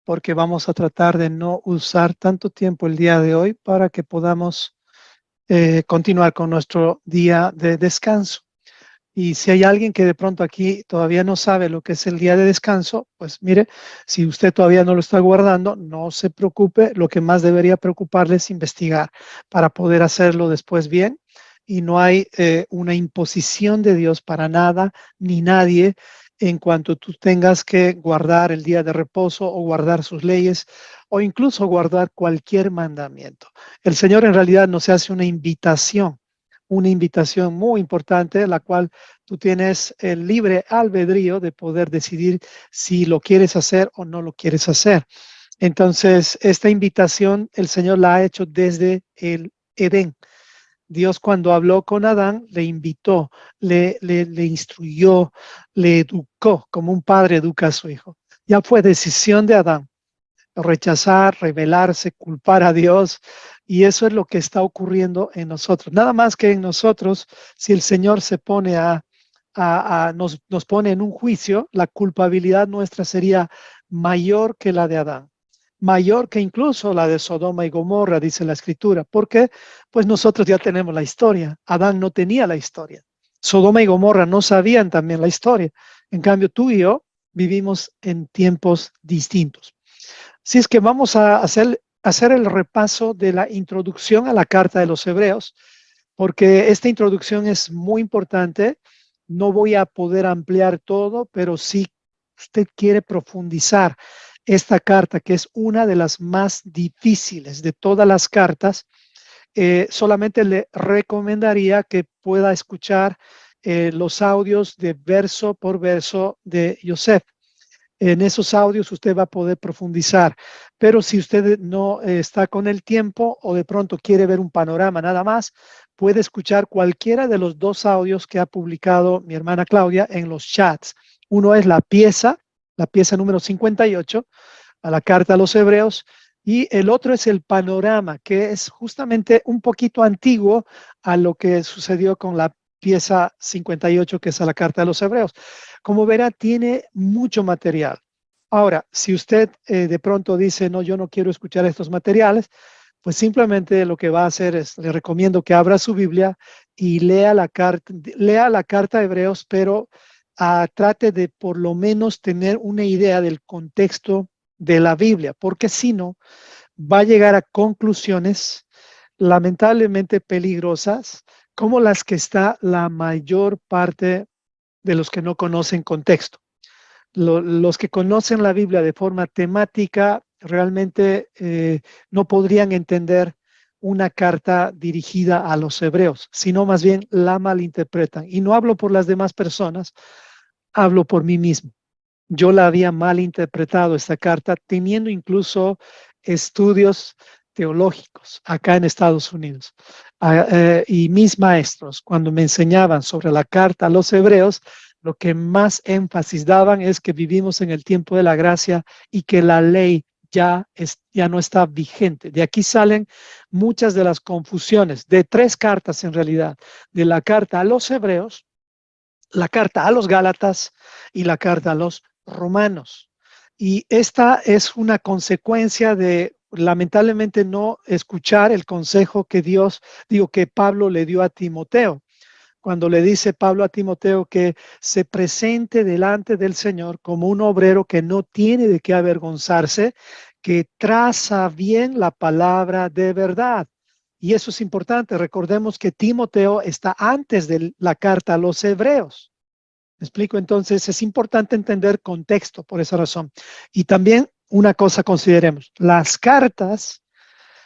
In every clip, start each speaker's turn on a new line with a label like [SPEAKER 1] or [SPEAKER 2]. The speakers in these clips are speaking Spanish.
[SPEAKER 1] porque vamos a tratar de no usar tanto tiempo el día de hoy para que podamos continuar con nuestro día de descanso. Y si hay alguien que de pronto aquí todavía no sabe lo que es el día de descanso, pues mire, si usted todavía no lo está guardando, no se preocupe. Lo que más debería preocuparle es investigar para poder hacerlo después bien. Y no hay una imposición de Dios para nada ni nadie en cuanto tú tengas que guardar el día de reposo o guardar sus leyes o incluso guardar cualquier mandamiento. El Señor en realidad nos hace una invitación muy importante, la cual tú tienes el libre albedrío de poder decidir si lo quieres hacer o no lo quieres hacer. Entonces, esta invitación el Señor la ha hecho desde el Edén. Dios cuando habló con Adán, le invitó, le instruyó, le educó como un padre educa a su hijo. Ya fue decisión de Adán rechazar, rebelarse, culpar a Dios. Y eso es lo que está ocurriendo en nosotros. Nada más que en nosotros, si el Señor se pone nos pone en un juicio, la culpabilidad nuestra sería mayor que la de Adán, mayor que incluso la de Sodoma y Gomorra, dice la Escritura. ¿Por qué? Pues nosotros ya tenemos la historia. Adán no tenía la historia. Sodoma y Gomorra no sabían también la historia. En cambio, tú y yo vivimos en tiempos distintos. Si es que vamos a hacer el repaso de la introducción a la carta de los Hebreos, porque esta introducción es muy importante. No voy a poder ampliar todo, pero si usted quiere profundizar esta carta, que es una de las más difíciles de todas las cartas, solamente le recomendaría que pueda escuchar los audios de verso por verso de Yosef. En esos audios usted va a poder profundizar, pero si usted no está con el tiempo o de pronto quiere ver un panorama nada más, puede escuchar cualquiera de los dos audios que ha publicado mi hermana Claudia en los chats. Uno es la pieza número 58, a la carta a los Hebreos, y el otro es el panorama, que es justamente un poquito antiguo a lo que sucedió con la pieza 58, que es a la carta de los Hebreos. Como verá, tiene mucho material. Ahora, si usted de pronto dice, no, yo no quiero escuchar estos materiales, pues simplemente lo que va a hacer es, le recomiendo que abra su Biblia y lea la carta a Hebreos, pero trate de por lo menos tener una idea del contexto de la Biblia, porque si no, va a llegar a conclusiones lamentablemente peligrosas, como las que está la mayor parte de los que no conocen contexto. Los que conocen la Biblia de forma temática realmente no podrían entender una carta dirigida a los hebreos, sino más bien la malinterpretan. Y no hablo por las demás personas, hablo por mí mismo. Yo la había malinterpretado esta carta, teniendo incluso estudios teológicos acá en Estados Unidos. Y mis maestros, cuando me enseñaban sobre la carta a los hebreos, lo que más énfasis daban es que vivimos en el tiempo de la gracia y que la ley ya no está vigente. De aquí salen muchas de las confusiones de tres cartas en realidad, de la carta a los hebreos, la carta a los gálatas y la carta a los romanos. Y esta es una consecuencia de lamentablemente no escuchar el consejo que Pablo le dio a Timoteo. Cuando le dice Pablo a Timoteo que se presente delante del Señor como un obrero que no tiene de qué avergonzarse, que traza bien la palabra de verdad. Y eso es importante. Recordemos que Timoteo está antes de la carta a los hebreos. ¿Me explico? Entonces es importante entender contexto por esa razón. Y también una cosa consideremos, las cartas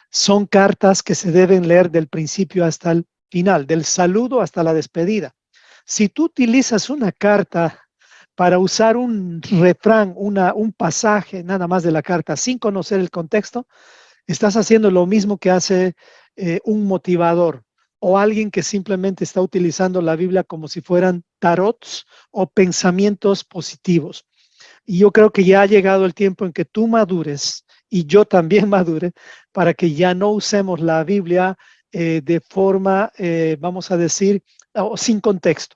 [SPEAKER 1] son cartas que se deben leer del principio hasta el final, del saludo hasta la despedida. Si tú utilizas una carta para usar un refrán, un pasaje nada más de la carta sin conocer el contexto, estás haciendo lo mismo que hace un motivador o alguien que simplemente está utilizando la Biblia como si fueran tarots o pensamientos positivos. Y yo creo que ya ha llegado el tiempo en que tú madures y yo también madure para que ya no usemos la Biblia de forma, vamos a decir, sin contexto.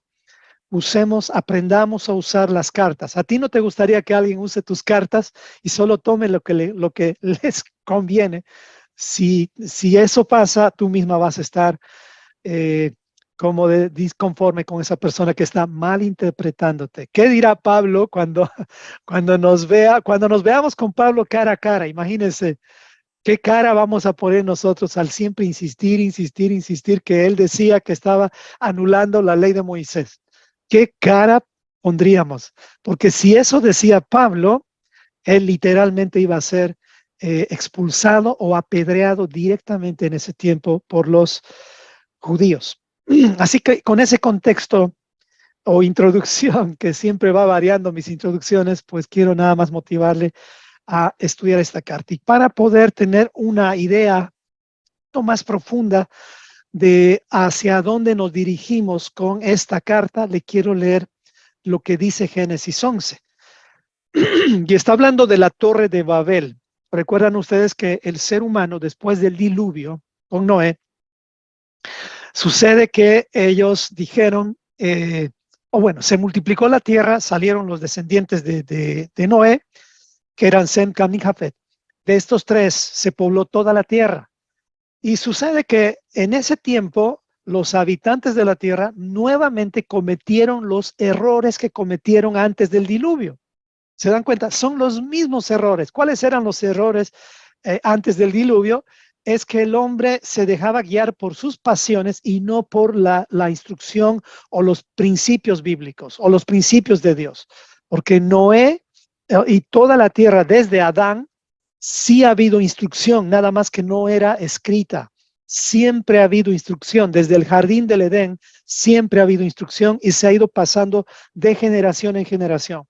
[SPEAKER 1] aprendamos a usar las cartas. ¿A ti no te gustaría que alguien use tus cartas y solo tome lo que les conviene? Si eso pasa, tú misma vas a estar como disconforme con esa persona que está malinterpretándote. ¿Qué dirá Pablo cuando nos veamos con Pablo cara a cara? Imagínense. ¿Qué cara vamos a poner nosotros al siempre insistir que él decía que estaba anulando la ley de Moisés? ¿Qué cara pondríamos? Porque si eso decía Pablo, él literalmente iba a ser expulsado o apedreado directamente en ese tiempo por los judíos. Así que con ese contexto o introducción, que siempre va variando mis introducciones, pues quiero nada más motivarle a estudiar esta carta. Y para poder tener una idea más profunda de hacia dónde nos dirigimos con esta carta, le quiero leer lo que dice Génesis 11. Y está hablando de la Torre de Babel. Recuerdan ustedes que el ser humano, después del diluvio con Noé, sucede que ellos dijeron, se multiplicó la tierra, salieron los descendientes de Noé, que eran Sem, Cam y Jafet. De estos tres se pobló toda la tierra. Y sucede que en ese tiempo los habitantes de la tierra nuevamente cometieron los errores que cometieron antes del diluvio. ¿Se dan cuenta? Son los mismos errores. ¿Cuáles eran los errores antes del diluvio? Es que el hombre se dejaba guiar por sus pasiones y no por la instrucción o los principios bíblicos o los principios de Dios. Porque Noé y toda la tierra desde Adán, sí ha habido instrucción, nada más que no era escrita. Siempre ha habido instrucción. Desde el jardín del Edén, siempre ha habido instrucción y se ha ido pasando de generación en generación.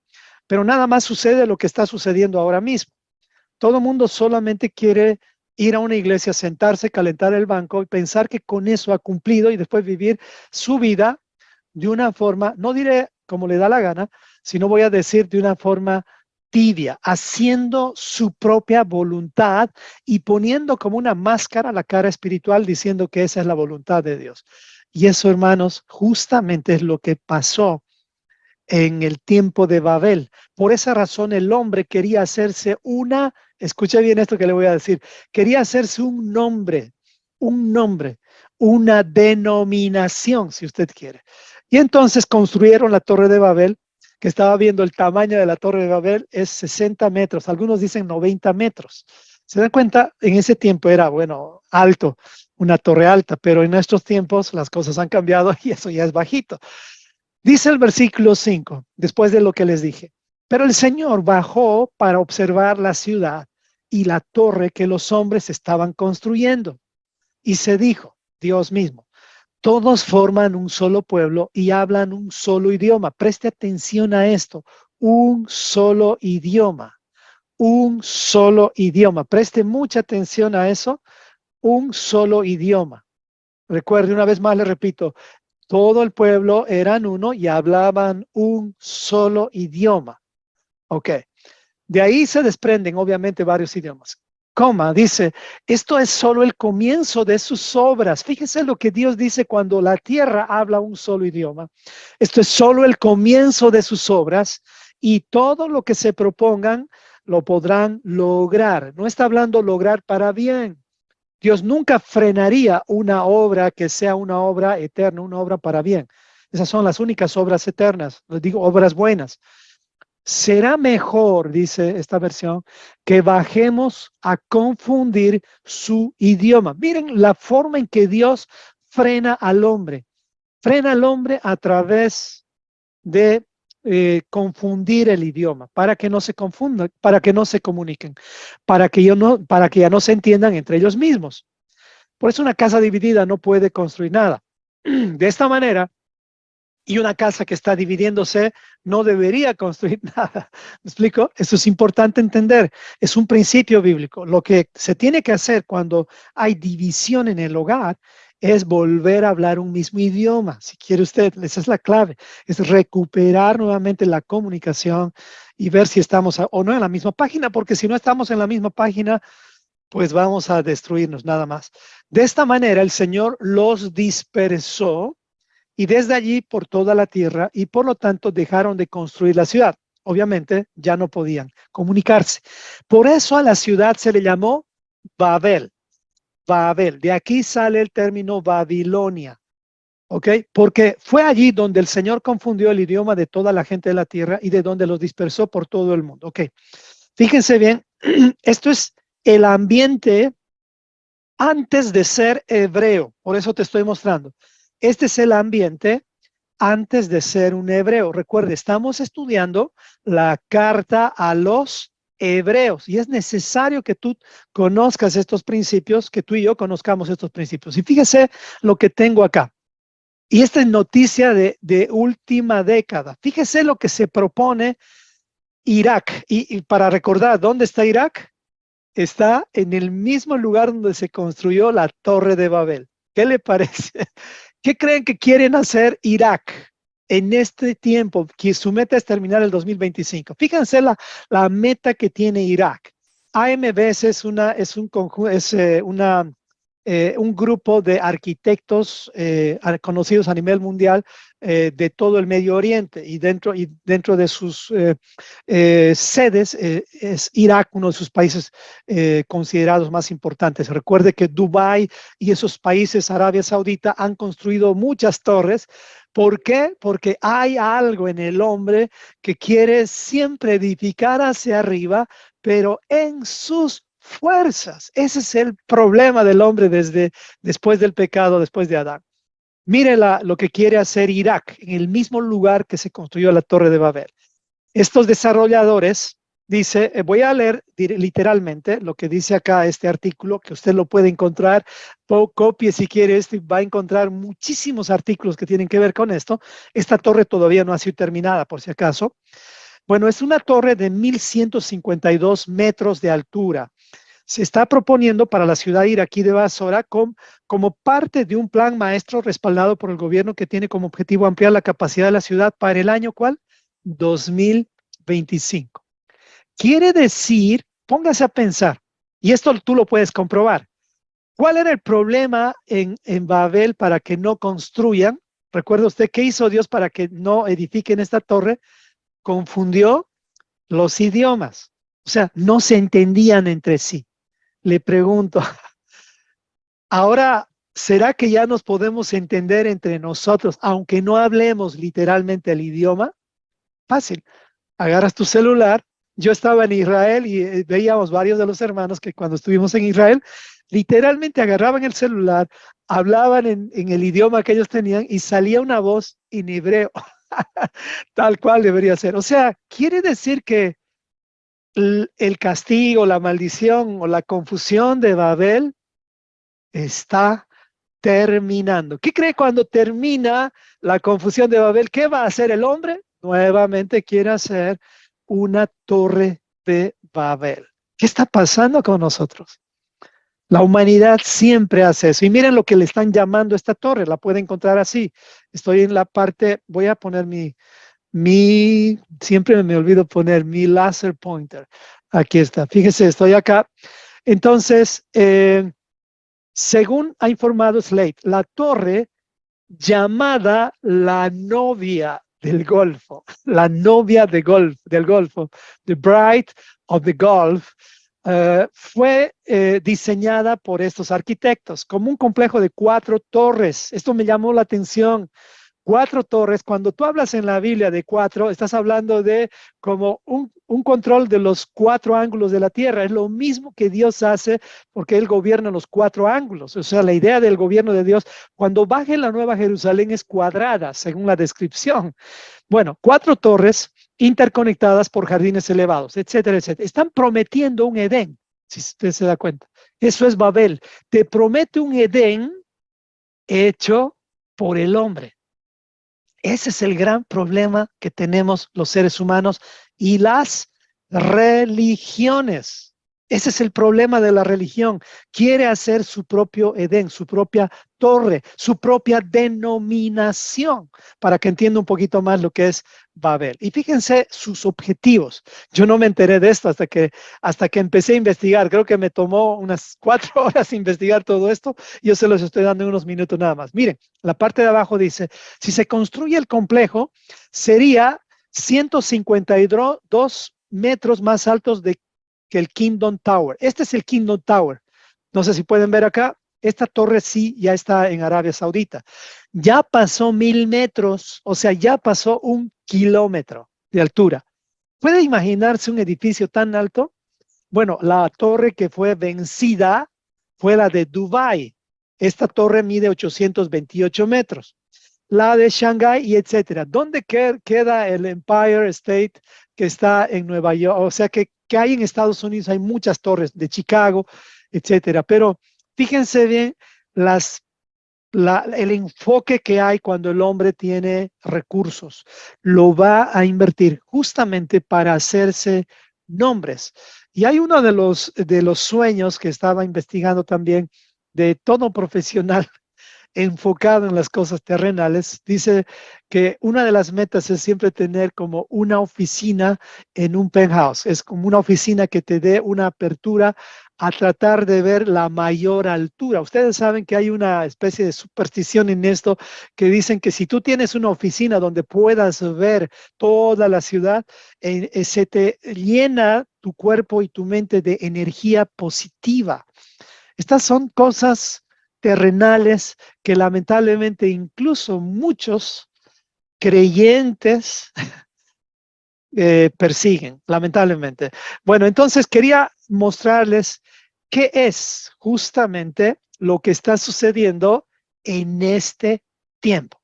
[SPEAKER 1] Pero nada más sucede lo que está sucediendo ahora mismo. Todo el mundo solamente quiere ir a una iglesia, sentarse, calentar el banco y pensar que con eso ha cumplido y después vivir su vida de una forma, no diré como le da la gana, sino voy a decir de una forma tibia, haciendo su propia voluntad y poniendo como una máscara la cara espiritual diciendo que esa es la voluntad de Dios. Y eso, hermanos, justamente es lo que pasó en el tiempo de Babel. Por esa razón el hombre quería hacerse escuche bien esto que le voy a decir, quería hacerse un nombre, una denominación, si usted quiere. Y entonces construyeron la Torre de Babel, que estaba viendo el tamaño de la Torre de Babel, es 60 metros, algunos dicen 90 metros. ¿Se dan cuenta? En ese tiempo era, alto, una torre alta, pero en estos tiempos las cosas han cambiado y eso ya es bajito. Dice el versículo 5, después de lo que les dije, pero el Señor bajó para observar la ciudad y la torre que los hombres estaban construyendo. Y se dijo, Dios mismo, todos forman un solo pueblo y hablan un solo idioma. Preste atención a esto, un solo idioma, un solo idioma. Preste mucha atención a eso, un solo idioma. Recuerde, una vez más le repito, todo el pueblo eran uno y hablaban un solo idioma. Ok, de ahí se desprenden obviamente varios idiomas. Dice, esto es solo el comienzo de sus obras. Fíjese lo que Dios dice cuando la tierra habla un solo idioma. Esto es solo el comienzo de sus obras y todo lo que se propongan lo podrán lograr. No está hablando lograr para bien. Dios nunca frenaría una obra que sea una obra eterna, una obra para bien. Esas son las únicas obras eternas, les digo, obras buenas. Será mejor, dice esta versión, que bajemos a confundir su idioma. Miren la forma en que Dios frena al hombre. Frena al hombre a través de confundir el idioma, para que no se confundan, para que no se comuniquen, para que ya no se entiendan entre ellos mismos. Por eso una casa dividida no puede construir nada. De esta manera, y una casa que está dividiéndose no debería construir nada. ¿Me explico? Eso es importante entender. Es un principio bíblico. Lo que se tiene que hacer cuando hay división en el hogar es volver a hablar un mismo idioma. Si quiere usted, esa es la clave. Es recuperar nuevamente la comunicación y ver si estamos o no en la misma página, porque si no estamos en la misma página, pues vamos a destruirnos nada más. De esta manera, el Señor los dispersó y desde allí por toda la tierra, y por lo tanto dejaron de construir la ciudad. Obviamente ya no podían comunicarse. Por eso a la ciudad se le llamó Babel. Babel. De aquí sale el término Babilonia. ¿Ok? Porque fue allí donde el Señor confundió el idioma de toda la gente de la tierra y de donde los dispersó por todo el mundo. ¿Ok? Fíjense bien, esto es el ambiente antes de ser hebreo. Por eso te estoy mostrando. Este es el ambiente antes de ser un hebreo. Recuerde, estamos estudiando la carta a los hebreos y es necesario que tú conozcas estos principios, que tú y yo conozcamos estos principios. Y fíjese lo que tengo acá. Y esta es noticia de última década. Fíjese lo que se propone Irak. Y para recordar, ¿dónde está Irak? Está en el mismo lugar donde se construyó la Torre de Babel. ¿Qué le parece? ¿Qué creen que quieren hacer Irak en este tiempo? Que su meta es terminar el 2025. Fíjense la meta que tiene Irak. AMBS un grupo de arquitectos conocidos a nivel mundial de todo el Medio Oriente y dentro de sus sedes es Irak uno de sus países considerados más importantes. Recuerde que Dubái y esos países, Arabia Saudita, han construido muchas torres. ¿Por qué? Porque hay algo en el hombre que quiere siempre edificar hacia arriba, pero en sus fuerzas. Ese es el problema del hombre después del pecado, después de Adán. Mire lo que quiere hacer Irak en el mismo lugar que se construyó la Torre de Babel. Estos desarrolladores, dice, voy a leer literalmente lo que dice acá este artículo, que usted lo puede encontrar, copie si quiere esto y va a encontrar muchísimos artículos que tienen que ver con esto. Esta torre todavía no ha sido terminada, por si acaso. Bueno, es una torre de 1,152 metros de altura. Se está proponiendo para la ciudad iraquí de Basora como parte de un plan maestro respaldado por el gobierno que tiene como objetivo ampliar la capacidad de la ciudad para el año, ¿cuál? 2025. Quiere decir, póngase a pensar, y esto tú lo puedes comprobar. ¿Cuál era el problema en Babel para que no construyan? ¿Recuerda usted qué hizo Dios para que no edifiquen esta torre? Confundió los idiomas. O sea, no se entendían entre sí. Le pregunto, ahora, ¿será que ya nos podemos entender entre nosotros, aunque no hablemos literalmente el idioma? Fácil. Agarras tu celular. Yo estaba en Israel y veíamos varios de los hermanos que cuando estuvimos en Israel, literalmente agarraban el celular, hablaban en el idioma que ellos tenían y salía una voz en hebreo, tal cual debería ser. O sea, quiere decir que el castigo, la maldición o la confusión de Babel está terminando. ¿Qué cree cuando termina la confusión de Babel? ¿Qué va a hacer el hombre? Nuevamente quiere hacer una torre de Babel. ¿Qué está pasando con nosotros? La humanidad siempre hace eso. Y miren lo que le están llamando a esta torre. La puede encontrar así. Estoy en la parte, voy a poner siempre me olvido poner mi laser pointer. Aquí está. Fíjese, estoy acá. Entonces, según ha informado Slate, la torre llamada la novia del Golfo, la novia del Golfo, the Bride of the Gulf, fue diseñada por estos arquitectos como un complejo de 4 torres. Esto me llamó la atención. 4 torres, cuando tú hablas en la Biblia de 4, estás hablando de como un control de los 4 ángulos de la tierra. Es lo mismo que Dios hace porque Él gobierna los 4 ángulos. O sea, la idea del gobierno de Dios, cuando baje la Nueva Jerusalén, es cuadrada, según la descripción. Bueno, 4 torres interconectadas por jardines elevados, etcétera, etcétera. Están prometiendo un Edén, si usted se da cuenta. Eso es Babel. Te promete un Edén hecho por el hombre. Ese es el gran problema que tenemos los seres humanos y las religiones. Ese es el problema de la religión. Quiere hacer su propio Edén, su propia torre, su propia denominación, para que entienda un poquito más lo que es Babel. Y fíjense sus objetivos. Yo no me enteré de esto hasta que empecé a investigar. Creo que me tomó unas 4 horas investigar todo esto. Yo se los estoy dando en unos minutos nada más. Miren, la parte de abajo dice, si se construye el complejo, sería 152 metros más altos que el Kingdom Tower. Este es el Kingdom Tower. No sé si pueden ver acá. Esta torre sí ya está en Arabia Saudita. Ya pasó 1000 metros, o sea, ya pasó 1 kilómetro de altura. ¿Puede imaginarse un edificio tan alto? Bueno, la torre que fue vencida fue la de Dubái. Esta torre mide 828 metros. La de Shanghái y etcétera. ¿Dónde queda el Empire State que está en Nueva York? O sea, que hay en Estados Unidos, hay muchas torres de Chicago, etcétera. Pero fíjense bien el enfoque que hay cuando el hombre tiene recursos. Lo va a invertir justamente para hacerse nombres. Y hay uno de los sueños que estaba investigando también de todo profesional enfocado en las cosas terrenales, dice que una de las metas es siempre tener como una oficina en un penthouse. Es como una oficina que te dé una apertura a tratar de ver la mayor altura. Ustedes saben que hay una especie de superstición en esto que dicen que si tú tienes una oficina donde puedas ver toda la ciudad, se te llena tu cuerpo y tu mente de energía positiva. Estas son cosas terrenales que lamentablemente incluso muchos creyentes persiguen, lamentablemente. Bueno, entonces quería mostrarles qué es justamente lo que está sucediendo en este tiempo.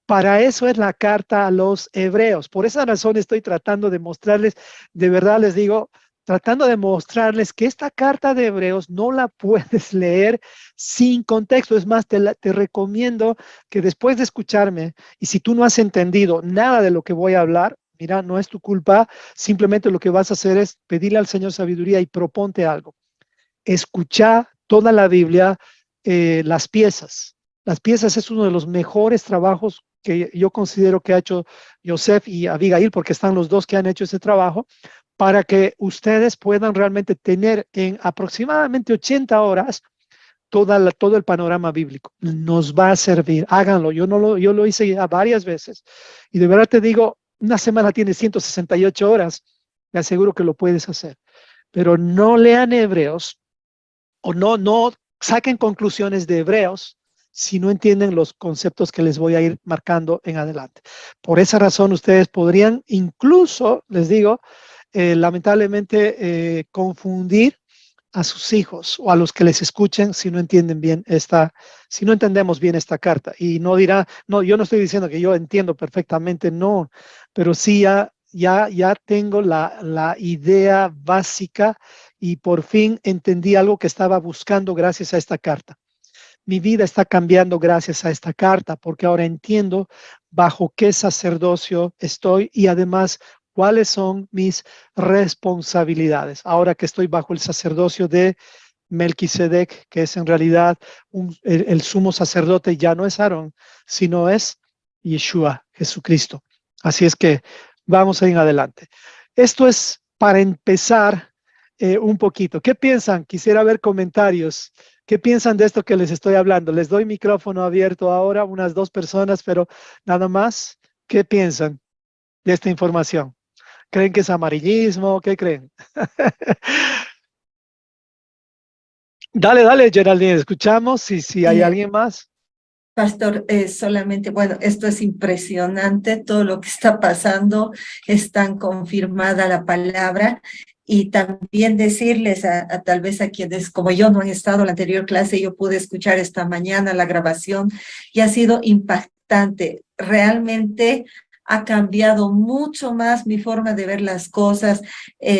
[SPEAKER 1] Para eso es la carta a los hebreos. Por esa razón estoy tratando de mostrarles, de verdad les digo, tratando de mostrarles que esta carta de Hebreos no la puedes leer sin contexto. Es más, te recomiendo que después de escucharme, y si tú no has entendido nada de lo que voy a hablar, mira, no es tu culpa, simplemente lo que vas a hacer es pedirle al Señor sabiduría y proponte algo. Escucha toda la Biblia, las piezas. Las piezas es uno de los mejores trabajos que yo considero que ha hecho Joseph y Abigail, porque están los dos que han hecho ese trabajo, para que ustedes puedan realmente tener en aproximadamente 80 horas todo el panorama bíblico. Nos va a servir, háganlo. Yo lo hice ya varias veces y de verdad te digo, una semana tiene 168 horas, te aseguro que lo puedes hacer, pero no lean Hebreos o no saquen conclusiones de Hebreos si no entienden los conceptos que les voy a ir marcando en adelante. Por esa razón ustedes podrían incluso, les digo, lamentablemente confundir a sus hijos o a los que les escuchen si no entienden bien si no entendemos bien esta carta. Y no dirá, no, yo no estoy diciendo que yo entiendo perfectamente, no, pero sí ya tengo la idea básica y por fin entendí algo que estaba buscando gracias a esta carta. Mi vida está cambiando gracias a esta carta porque ahora entiendo bajo qué sacerdocio estoy y además cuáles son mis responsabilidades. Ahora que estoy bajo el sacerdocio de Melquisedec, que es en realidad el sumo sacerdote, ya no es Aarón, sino es Yeshua, Jesucristo. Así es que vamos a ir adelante. Esto es para empezar un poquito. ¿Qué piensan? Quisiera ver comentarios. ¿Qué piensan de esto que les estoy hablando? Les doy micrófono abierto ahora, unas 2 personas, pero nada más. ¿Qué piensan de esta información? ¿Creen que es amarillismo? ¿Qué creen? Dale, Geraldine, escuchamos si hay alguien más.
[SPEAKER 2] Pastor, solamente, bueno, esto es impresionante, todo lo que está pasando, es tan confirmada la palabra, y también decirles tal vez a quienes, como yo, no han estado en la anterior clase, yo pude escuchar esta mañana la grabación y ha sido impactante. Realmente ha cambiado mucho más mi forma de ver las cosas.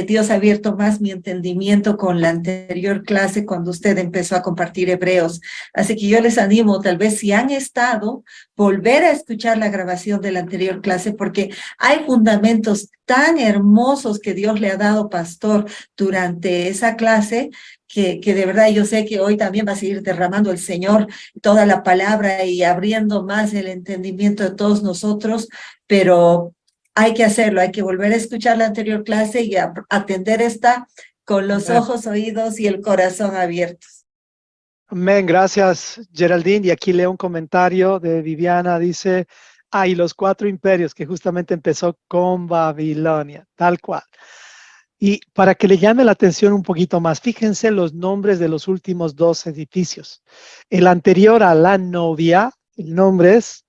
[SPEAKER 2] Dios ha abierto más mi entendimiento con la anterior clase cuando usted empezó a compartir Hebreos. Así que yo les animo, tal vez si han estado, volver a escuchar la grabación de la anterior clase, porque hay fundamentos tan hermosos que Dios le ha dado, pastor, durante esa clase, que de verdad yo sé que hoy también va a seguir derramando el Señor toda la palabra y abriendo más el entendimiento de todos nosotros, pero hay que hacerlo, hay que volver a escuchar la anterior clase y atender esta con los
[SPEAKER 1] Amén.
[SPEAKER 2] ojos, oídos y el corazón abiertos.
[SPEAKER 1] Amén, gracias Geraldine. Y aquí leo un comentario de Viviana, dice, y los 4 imperios, que justamente empezó con Babilonia, tal cual. Y para que le llame la atención un poquito más, fíjense los nombres de los últimos 2 edificios. El anterior a la novia, el nombre es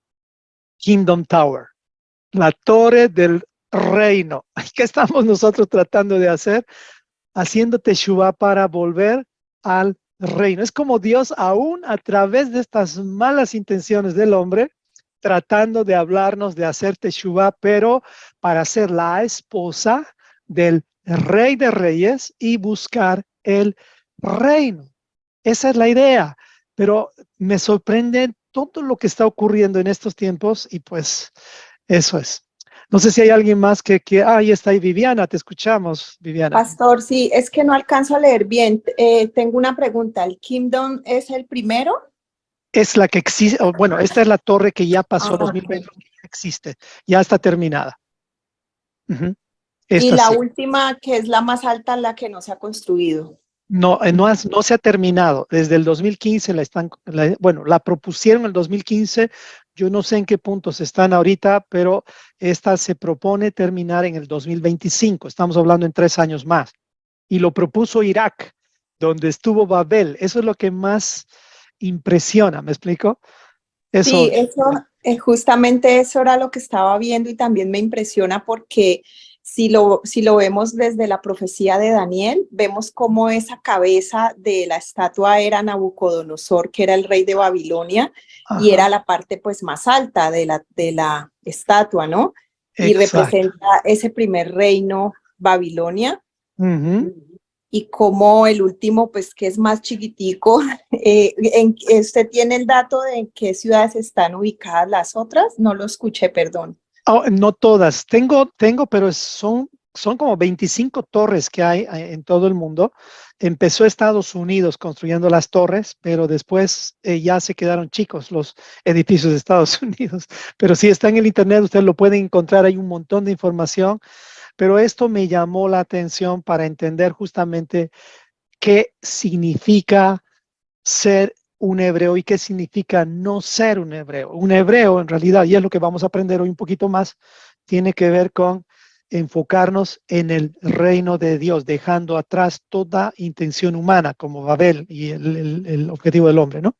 [SPEAKER 1] Kingdom Tower, la torre del reino. ¿Qué estamos nosotros tratando de hacer? Haciendo teshuvá para volver al reino. Es como Dios, aún a través de estas malas intenciones del hombre, tratando de hablarnos de hacer teshuvá, pero para ser la esposa del Rey de Reyes y buscar el reino. Esa es la idea, pero me sorprende todo lo que está ocurriendo en estos tiempos y pues eso es. No sé si hay alguien más ahí está ahí Viviana, te escuchamos, Viviana.
[SPEAKER 3] Pastor, sí, es que no alcanzo a leer bien. Tengo una pregunta. ¿El Kingdom es el primero?
[SPEAKER 1] Es la que existe, bueno, esta es la torre que ya pasó
[SPEAKER 3] Ok.
[SPEAKER 1] 2020, que ya existe, ya está terminada.
[SPEAKER 3] Y
[SPEAKER 1] Esta
[SPEAKER 3] la
[SPEAKER 1] sí.
[SPEAKER 3] última, que es la más alta, la que no se ha construido.
[SPEAKER 1] No, no se ha terminado. Desde el 2015 la propusieron en el 2015. Yo no sé en qué puntos están ahorita, pero esta se propone terminar en el 2025. Estamos hablando en 3 años más. Y lo propuso Irak, donde estuvo Babel. Eso es lo que más impresiona, ¿me explico? Eso.
[SPEAKER 3] Sí, eso, justamente eso era lo que estaba viendo y también me impresiona porque si lo vemos desde la profecía de Daniel, vemos cómo esa cabeza de la estatua era Nabucodonosor, que era el rey de Babilonia, y
[SPEAKER 1] Ajá,
[SPEAKER 3] era la parte pues más alta de la estatua, ¿no? Y
[SPEAKER 1] exacto.
[SPEAKER 3] representa ese primer reino, Babilonia.
[SPEAKER 1] Ujú.
[SPEAKER 3] Y como el último, pues que es más chiquitico, ¿usted tiene el dato de en qué ciudades están ubicadas las otras? No lo escuché, perdón.
[SPEAKER 1] Oh, no todas. Tengo, pero son como 25 torres que hay en todo el mundo. Empezó Estados Unidos construyendo las torres, pero después ya se quedaron chicos los edificios de Estados Unidos. Pero si está en el internet, usted lo puede encontrar, hay un montón de información. Pero esto me llamó la atención para entender justamente qué significa ser un hebreo y qué significa no ser un hebreo. Un hebreo, en realidad, y es lo que vamos a aprender hoy un poquito más, tiene que ver con enfocarnos en el reino de Dios, dejando atrás toda intención humana, como Babel y el objetivo del hombre, ¿no?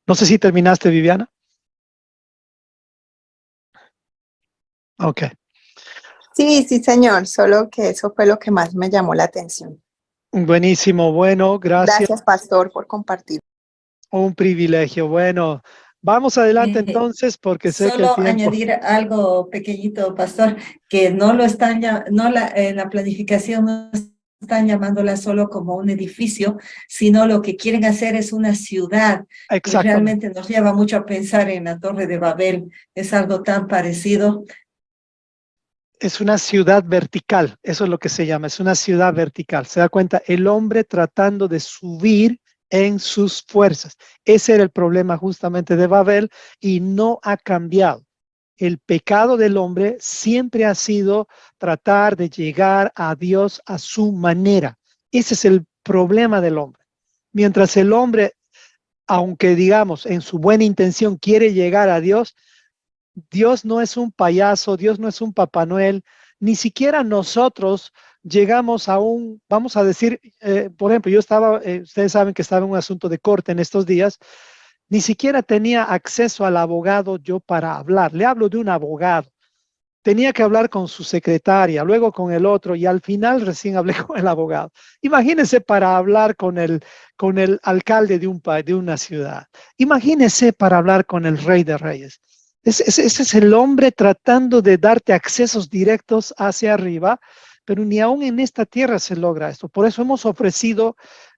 [SPEAKER 1] No sé si terminaste, Viviana. Ok,
[SPEAKER 3] Sí, sí, señor, solo que eso fue lo que más me llamó la atención.
[SPEAKER 1] buenísimo, bueno, gracias.
[SPEAKER 3] Gracias, pastor, por compartir.
[SPEAKER 1] Un privilegio. Bueno, vamos adelante
[SPEAKER 2] Eh,
[SPEAKER 1] entonces porque sé que el
[SPEAKER 2] Solo
[SPEAKER 1] tiempo.
[SPEAKER 2] añadir algo pequeñito, pastor, que no lo están, no en la planificación no están llamándola solo como un edificio, sino lo que quieren hacer es una ciudad. Y
[SPEAKER 1] Exactamente.
[SPEAKER 2] realmente nos lleva mucho a pensar en la Torre de Babel. Es algo tan parecido.
[SPEAKER 1] Es una ciudad vertical, eso es lo que se llama, es una ciudad vertical. Se da cuenta, el hombre tratando de subir en sus fuerzas. Ese era el problema justamente de Babel y no ha cambiado. El pecado del hombre siempre ha sido tratar de llegar a Dios a su manera. Ese es el problema del hombre. Mientras el hombre, aunque digamos en su buena intención quiere llegar a Dios, Dios no es un payaso, Dios no es un Papá Noel, ni siquiera nosotros llegamos a vamos a decir, por ejemplo, ustedes saben que estaba en un asunto de corte en estos días, ni siquiera tenía acceso al abogado yo para hablar, le hablo de un abogado. Tenía que hablar con su secretaria, luego con el otro y al final recién hablé con el abogado. Imagínense para hablar con el alcalde de una ciudad. Imagínense para hablar con el Rey de Reyes. Ese es el hombre tratando de darte accesos directos hacia arriba, pero ni aún en esta tierra se logra esto. Por eso hemos ofrecido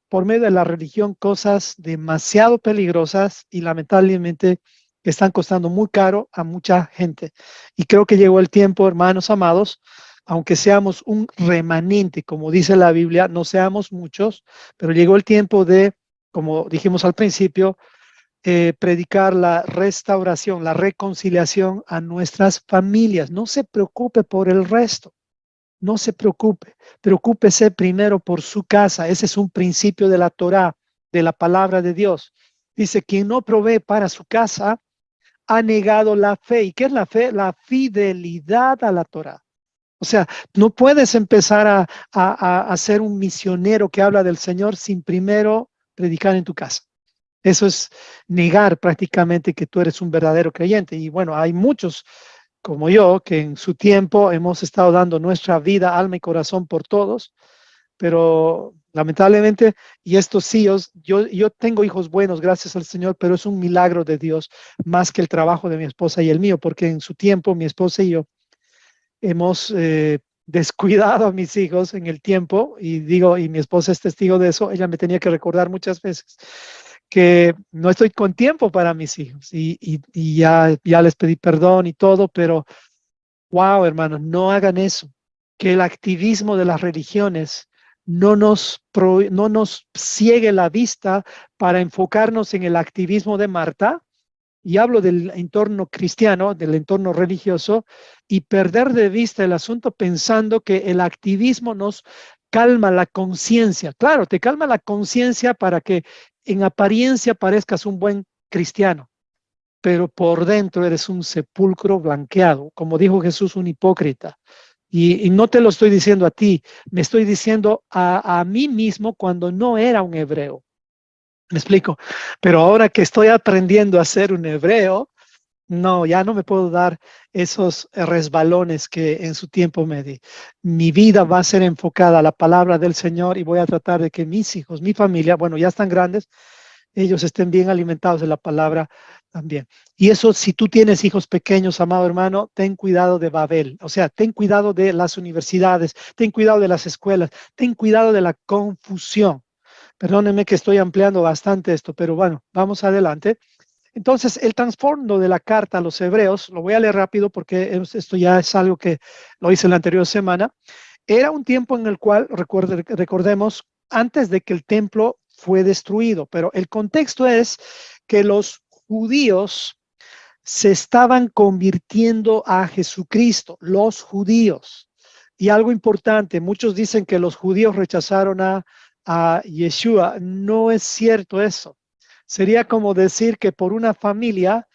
[SPEAKER 1] por medio de la religión cosas demasiado peligrosas y lamentablemente que están costando muy caro a mucha gente. Y creo que llegó el tiempo, hermanos amados, aunque seamos un remanente, como dice la Biblia, no seamos muchos, pero llegó el tiempo de, como dijimos al principio, predicar la restauración, la reconciliación a nuestras familias. No se preocupe por el resto, no se preocupe. Preocúpese primero por su casa. Ese es un principio de la Torá, de la palabra de Dios. Dice, quien no provee para su casa ha negado la fe. ¿Y qué es la fe? La fidelidad a la Torá. O sea, no puedes empezar a ser un misionero que habla del Señor sin primero predicar en tu casa. Eso es negar prácticamente que tú eres un verdadero creyente. Y bueno, hay muchos como yo que en su tiempo hemos estado dando nuestra vida, alma y corazón por todos, pero lamentablemente, y estos hijos, yo tengo hijos buenos, gracias al Señor, pero es un milagro de Dios más que el trabajo de mi esposa y el mío, porque en su tiempo mi esposa y yo hemos descuidado a mis hijos en el tiempo, y digo, y mi esposa es testigo de eso, ella me tenía que recordar muchas veces que no estoy con tiempo para mis hijos y ya les pedí perdón y todo, pero wow, hermanos, no hagan eso, que el activismo de las religiones no nos ciegue la vista para enfocarnos en el activismo de Marta, y hablo del entorno cristiano, del entorno religioso, y perder de vista el asunto pensando que el activismo nos calma la conciencia. Claro, te calma la conciencia para que en apariencia parezcas un buen cristiano, pero por dentro eres un sepulcro blanqueado, como dijo Jesús, un hipócrita. Y no te lo estoy diciendo a ti, me estoy diciendo a mí mismo cuando no era un hebreo. Me explico, pero ahora que estoy aprendiendo a ser un hebreo, no, ya no me puedo dar esos resbalones que en su tiempo me di. Mi vida va a ser enfocada a la palabra del Señor y voy a tratar de que mis hijos, mi familia, bueno, ya están grandes, ellos estén bien alimentados de la palabra también. Y eso, si tú tienes hijos pequeños, amado hermano, ten cuidado de Babel. O sea, ten cuidado de las universidades, ten cuidado de las escuelas, ten cuidado de la confusión. Perdónenme que estoy ampliando bastante esto, pero bueno, vamos adelante. Entonces, el trasfondo de la carta a los hebreos, lo voy a leer rápido porque esto ya es algo que lo hice la anterior semana. Era un tiempo en el cual, recordemos, antes de que el templo fue destruido, pero el contexto es que los judíos se estaban convirtiendo a Jesucristo, los judíos. Y algo importante, muchos dicen que los judíos rechazaron a Yeshua. No es cierto eso. Sería como decir que por una familia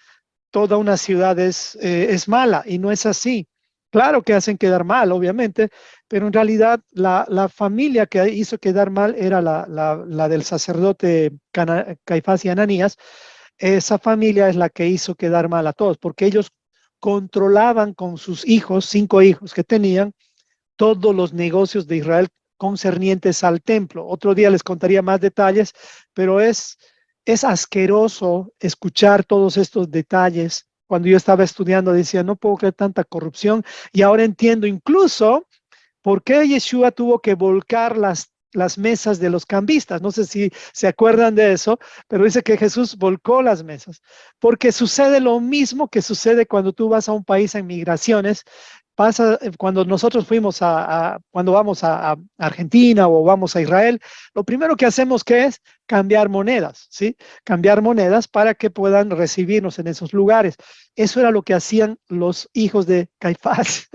[SPEAKER 1] toda una ciudad es mala, y no es así. Claro que hacen quedar mal, obviamente, pero en realidad la familia que hizo quedar mal era la del sacerdote Caifás y Ananías. Esa familia es la que hizo quedar mal a todos, porque ellos controlaban con sus hijos, 5 hijos que tenían, todos los negocios de Israel concernientes al templo. Otro día les contaría más detalles, pero es asqueroso escuchar todos estos detalles. Cuando yo estaba estudiando decía, no puedo creer tanta corrupción, y ahora entiendo incluso por qué Yeshua tuvo que volcar las mesas de los cambistas. No sé si se acuerdan de eso, pero dice que Jesús volcó las mesas, porque sucede lo mismo que sucede cuando tú vas a un país en migraciones. Pasa cuando nosotros fuimos cuando vamos a Argentina o vamos a Israel, lo primero que hacemos que es cambiar monedas, ¿sí? Cambiar monedas para que puedan recibirnos en esos lugares. Eso era lo que hacían los hijos de Caifás.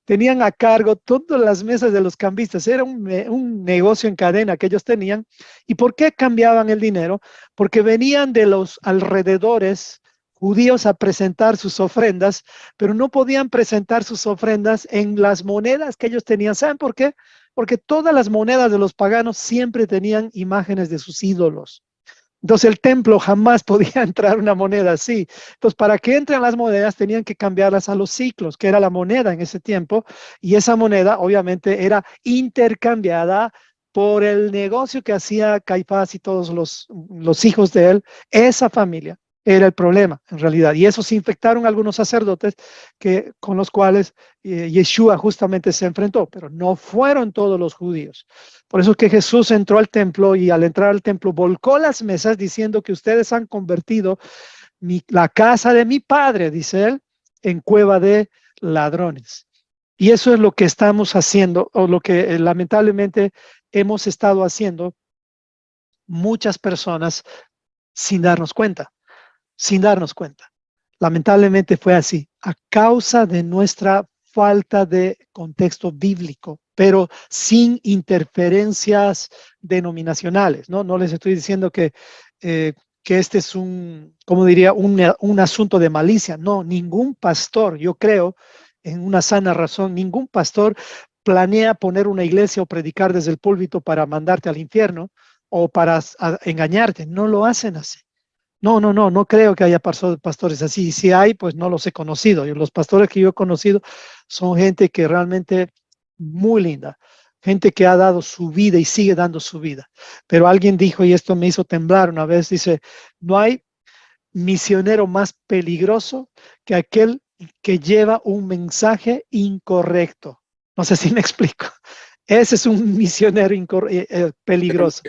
[SPEAKER 1] Tenían a cargo todas las mesas de los cambistas. Era un negocio en cadena que ellos tenían. ¿Y por qué cambiaban el dinero? Porque venían de los alrededores judíos a presentar sus ofrendas, pero no podían presentar sus ofrendas en las monedas que ellos tenían. ¿Saben por qué? Porque todas las monedas de los paganos siempre tenían imágenes de sus ídolos. Entonces el templo jamás podía entrar una moneda así. Entonces, para que entren las monedas tenían que cambiarlas a los ciclos, que era la moneda en ese tiempo, y esa moneda obviamente era intercambiada por el negocio que hacía Caifás y todos los hijos de él, esa familia. era el problema, en realidad. Y eso se infectaron algunos sacerdotes con los cuales Yeshua justamente se enfrentó, pero no fueron todos los judíos. Por eso es que Jesús entró al templo y al entrar al templo volcó las mesas diciendo que ustedes han convertido la casa de mi padre, dice él, en cueva de ladrones. Y eso es lo que estamos haciendo, o lo que lamentablemente hemos estado haciendo muchas personas sin darnos cuenta. Sin darnos cuenta. Lamentablemente fue así, a causa de nuestra falta de contexto bíblico, pero sin interferencias denominacionales, ¿no? No les estoy diciendo que este es como diría, un asunto de malicia. No, ningún pastor, yo creo, en una sana razón, ningún pastor planea poner una iglesia o predicar desde el púlpito para mandarte al infierno o para engañarte. No lo hacen así. No creo que haya pastores así. Y si hay, pues no los he conocido. Los pastores que yo he conocido son gente que realmente muy linda, gente que ha dado su vida y sigue dando su vida. Pero alguien dijo, y esto me hizo temblar una vez, dice, no hay misionero más peligroso que aquel que lleva un mensaje incorrecto. No sé si me explico. Ese es un misionero peligroso.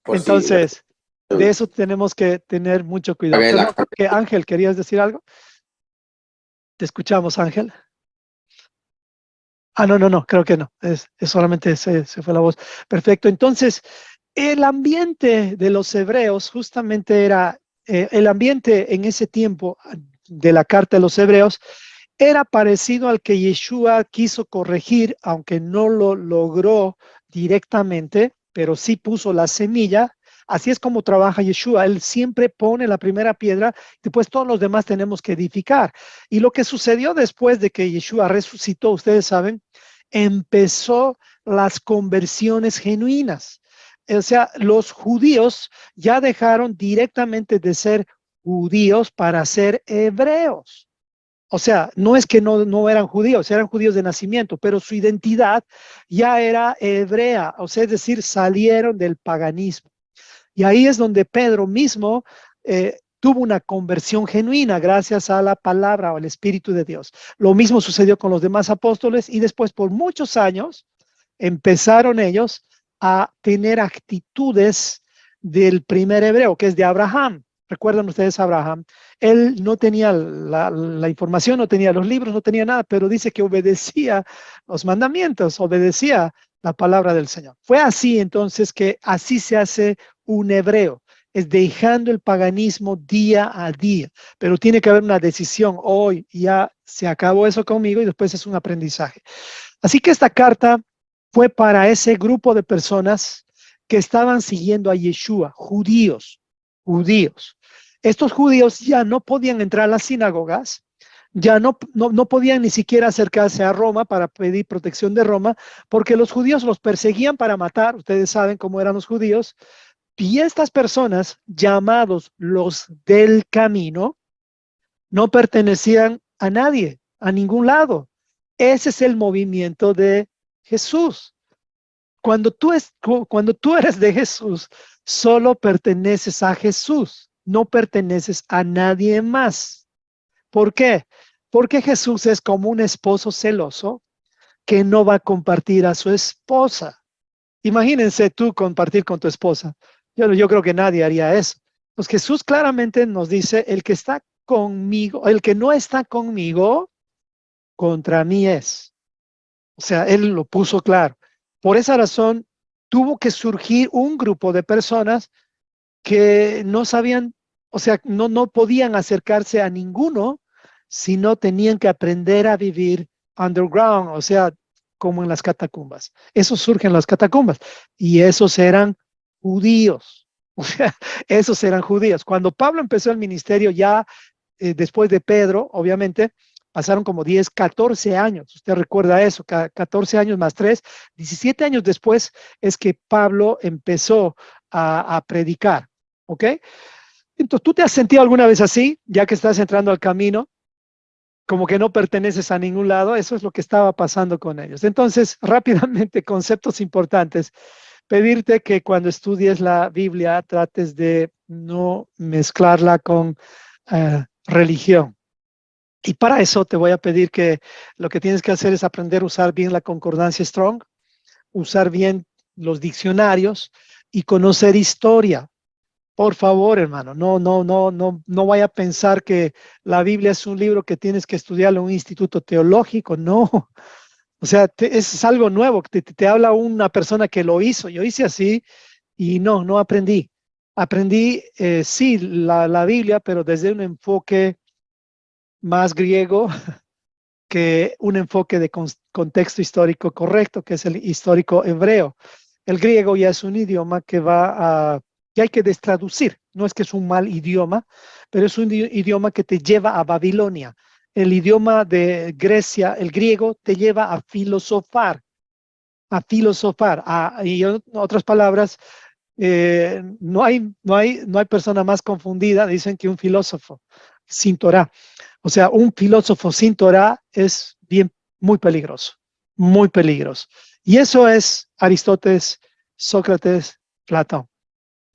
[SPEAKER 1] Entonces, de eso tenemos que tener mucho cuidado. Pero, Ángel, ¿querías decir algo? Te escuchamos, Ángel. No, creo que no. Es solamente se fue la voz. Perfecto. Entonces, el ambiente de los hebreos justamente era, el ambiente en ese tiempo de la carta de los hebreos era parecido al que Yeshua quiso corregir, aunque no lo logró directamente, pero sí puso la semilla. Así es como trabaja Yeshua. Él siempre pone la primera piedra, después todos los demás tenemos que edificar. Y lo que sucedió después de que Yeshua resucitó, ustedes saben, empezó las conversiones genuinas. O sea, los judíos ya dejaron directamente de ser judíos para ser hebreos. O sea, no es que no eran judíos de nacimiento, pero su identidad ya era hebrea, o sea, es decir, salieron del paganismo. Y ahí es donde Pedro mismo tuvo una conversión genuina gracias a la palabra o al Espíritu de Dios. Lo mismo sucedió con los demás apóstoles y después por muchos años empezaron ellos a tener actitudes del primer hebreo, que es de Abraham. ¿Recuerdan ustedes a Abraham? Él no tenía la información, no tenía los libros, no tenía nada, pero dice que obedecía los mandamientos, obedecía la palabra del Señor. Fue así entonces que así se hace un hebreo, es dejando el paganismo día a día, pero tiene que haber una decisión. Hoy ya se acabó eso conmigo y después es un aprendizaje. Así que esta carta fue para ese grupo de personas que estaban siguiendo a Yeshua, judíos. Estos judíos ya no podían entrar a las sinagogas, ya no podían ni siquiera acercarse a Roma para pedir protección de Roma, porque los judíos los perseguían para matar. Ustedes saben cómo eran los judíos. Y estas personas, llamados los del camino, no pertenecían a nadie, a ningún lado. Ese es el movimiento de Jesús. Cuando tú eres de Jesús, solo perteneces a Jesús, no perteneces a nadie más. ¿Por qué? Porque Jesús es como un esposo celoso que no va a compartir a su esposa. Imagínense tú compartir con tu esposa. Yo creo que nadie haría eso. Pues Jesús claramente nos dice, el que está conmigo, el que no está conmigo, contra mí es. O sea, él lo puso claro. Por esa razón, tuvo que surgir un grupo de personas que no sabían, o sea, no podían acercarse a ninguno, sino tenían que aprender a vivir underground, o sea, como en las catacumbas. Eso surge en las catacumbas. Y esos eran judíos. O sea, esos eran judíos. Cuando Pablo empezó el ministerio, ya después de Pedro, obviamente, pasaron como 10, 14 años. Usted recuerda eso, 14 años más 3, 17 años después es que Pablo empezó a predicar. ¿Ok? Entonces, ¿tú te has sentido alguna vez así, ya que estás entrando al camino? Como que no perteneces a ningún lado. Eso es lo que estaba pasando con ellos. Entonces, rápidamente, conceptos importantes. Pedirte que cuando estudies la Biblia trates de no mezclarla con religión. Y para eso te voy a pedir que lo que tienes que hacer es aprender a usar bien la concordancia Strong, usar bien los diccionarios y conocer historia. Por favor, hermano, no vaya a pensar que la Biblia es un libro que tienes que estudiarlo en un instituto teológico, no. O sea, es algo nuevo, te habla una persona que lo hizo. Yo hice así y no aprendí. Aprendí, sí, la Biblia, pero desde un enfoque más griego que un enfoque de contexto histórico correcto, que es el histórico hebreo. El griego ya es un idioma que hay que destraducir. No es que es un mal idioma, pero es un idioma que te lleva a Babilonia. El idioma de Grecia, el griego, te lleva a filosofar, y en otras palabras, no hay persona más confundida, dicen, que un filósofo sin Torah. O sea, un filósofo sin Torah es muy peligroso, muy peligroso. Y eso es Aristóteles, Sócrates, Platón.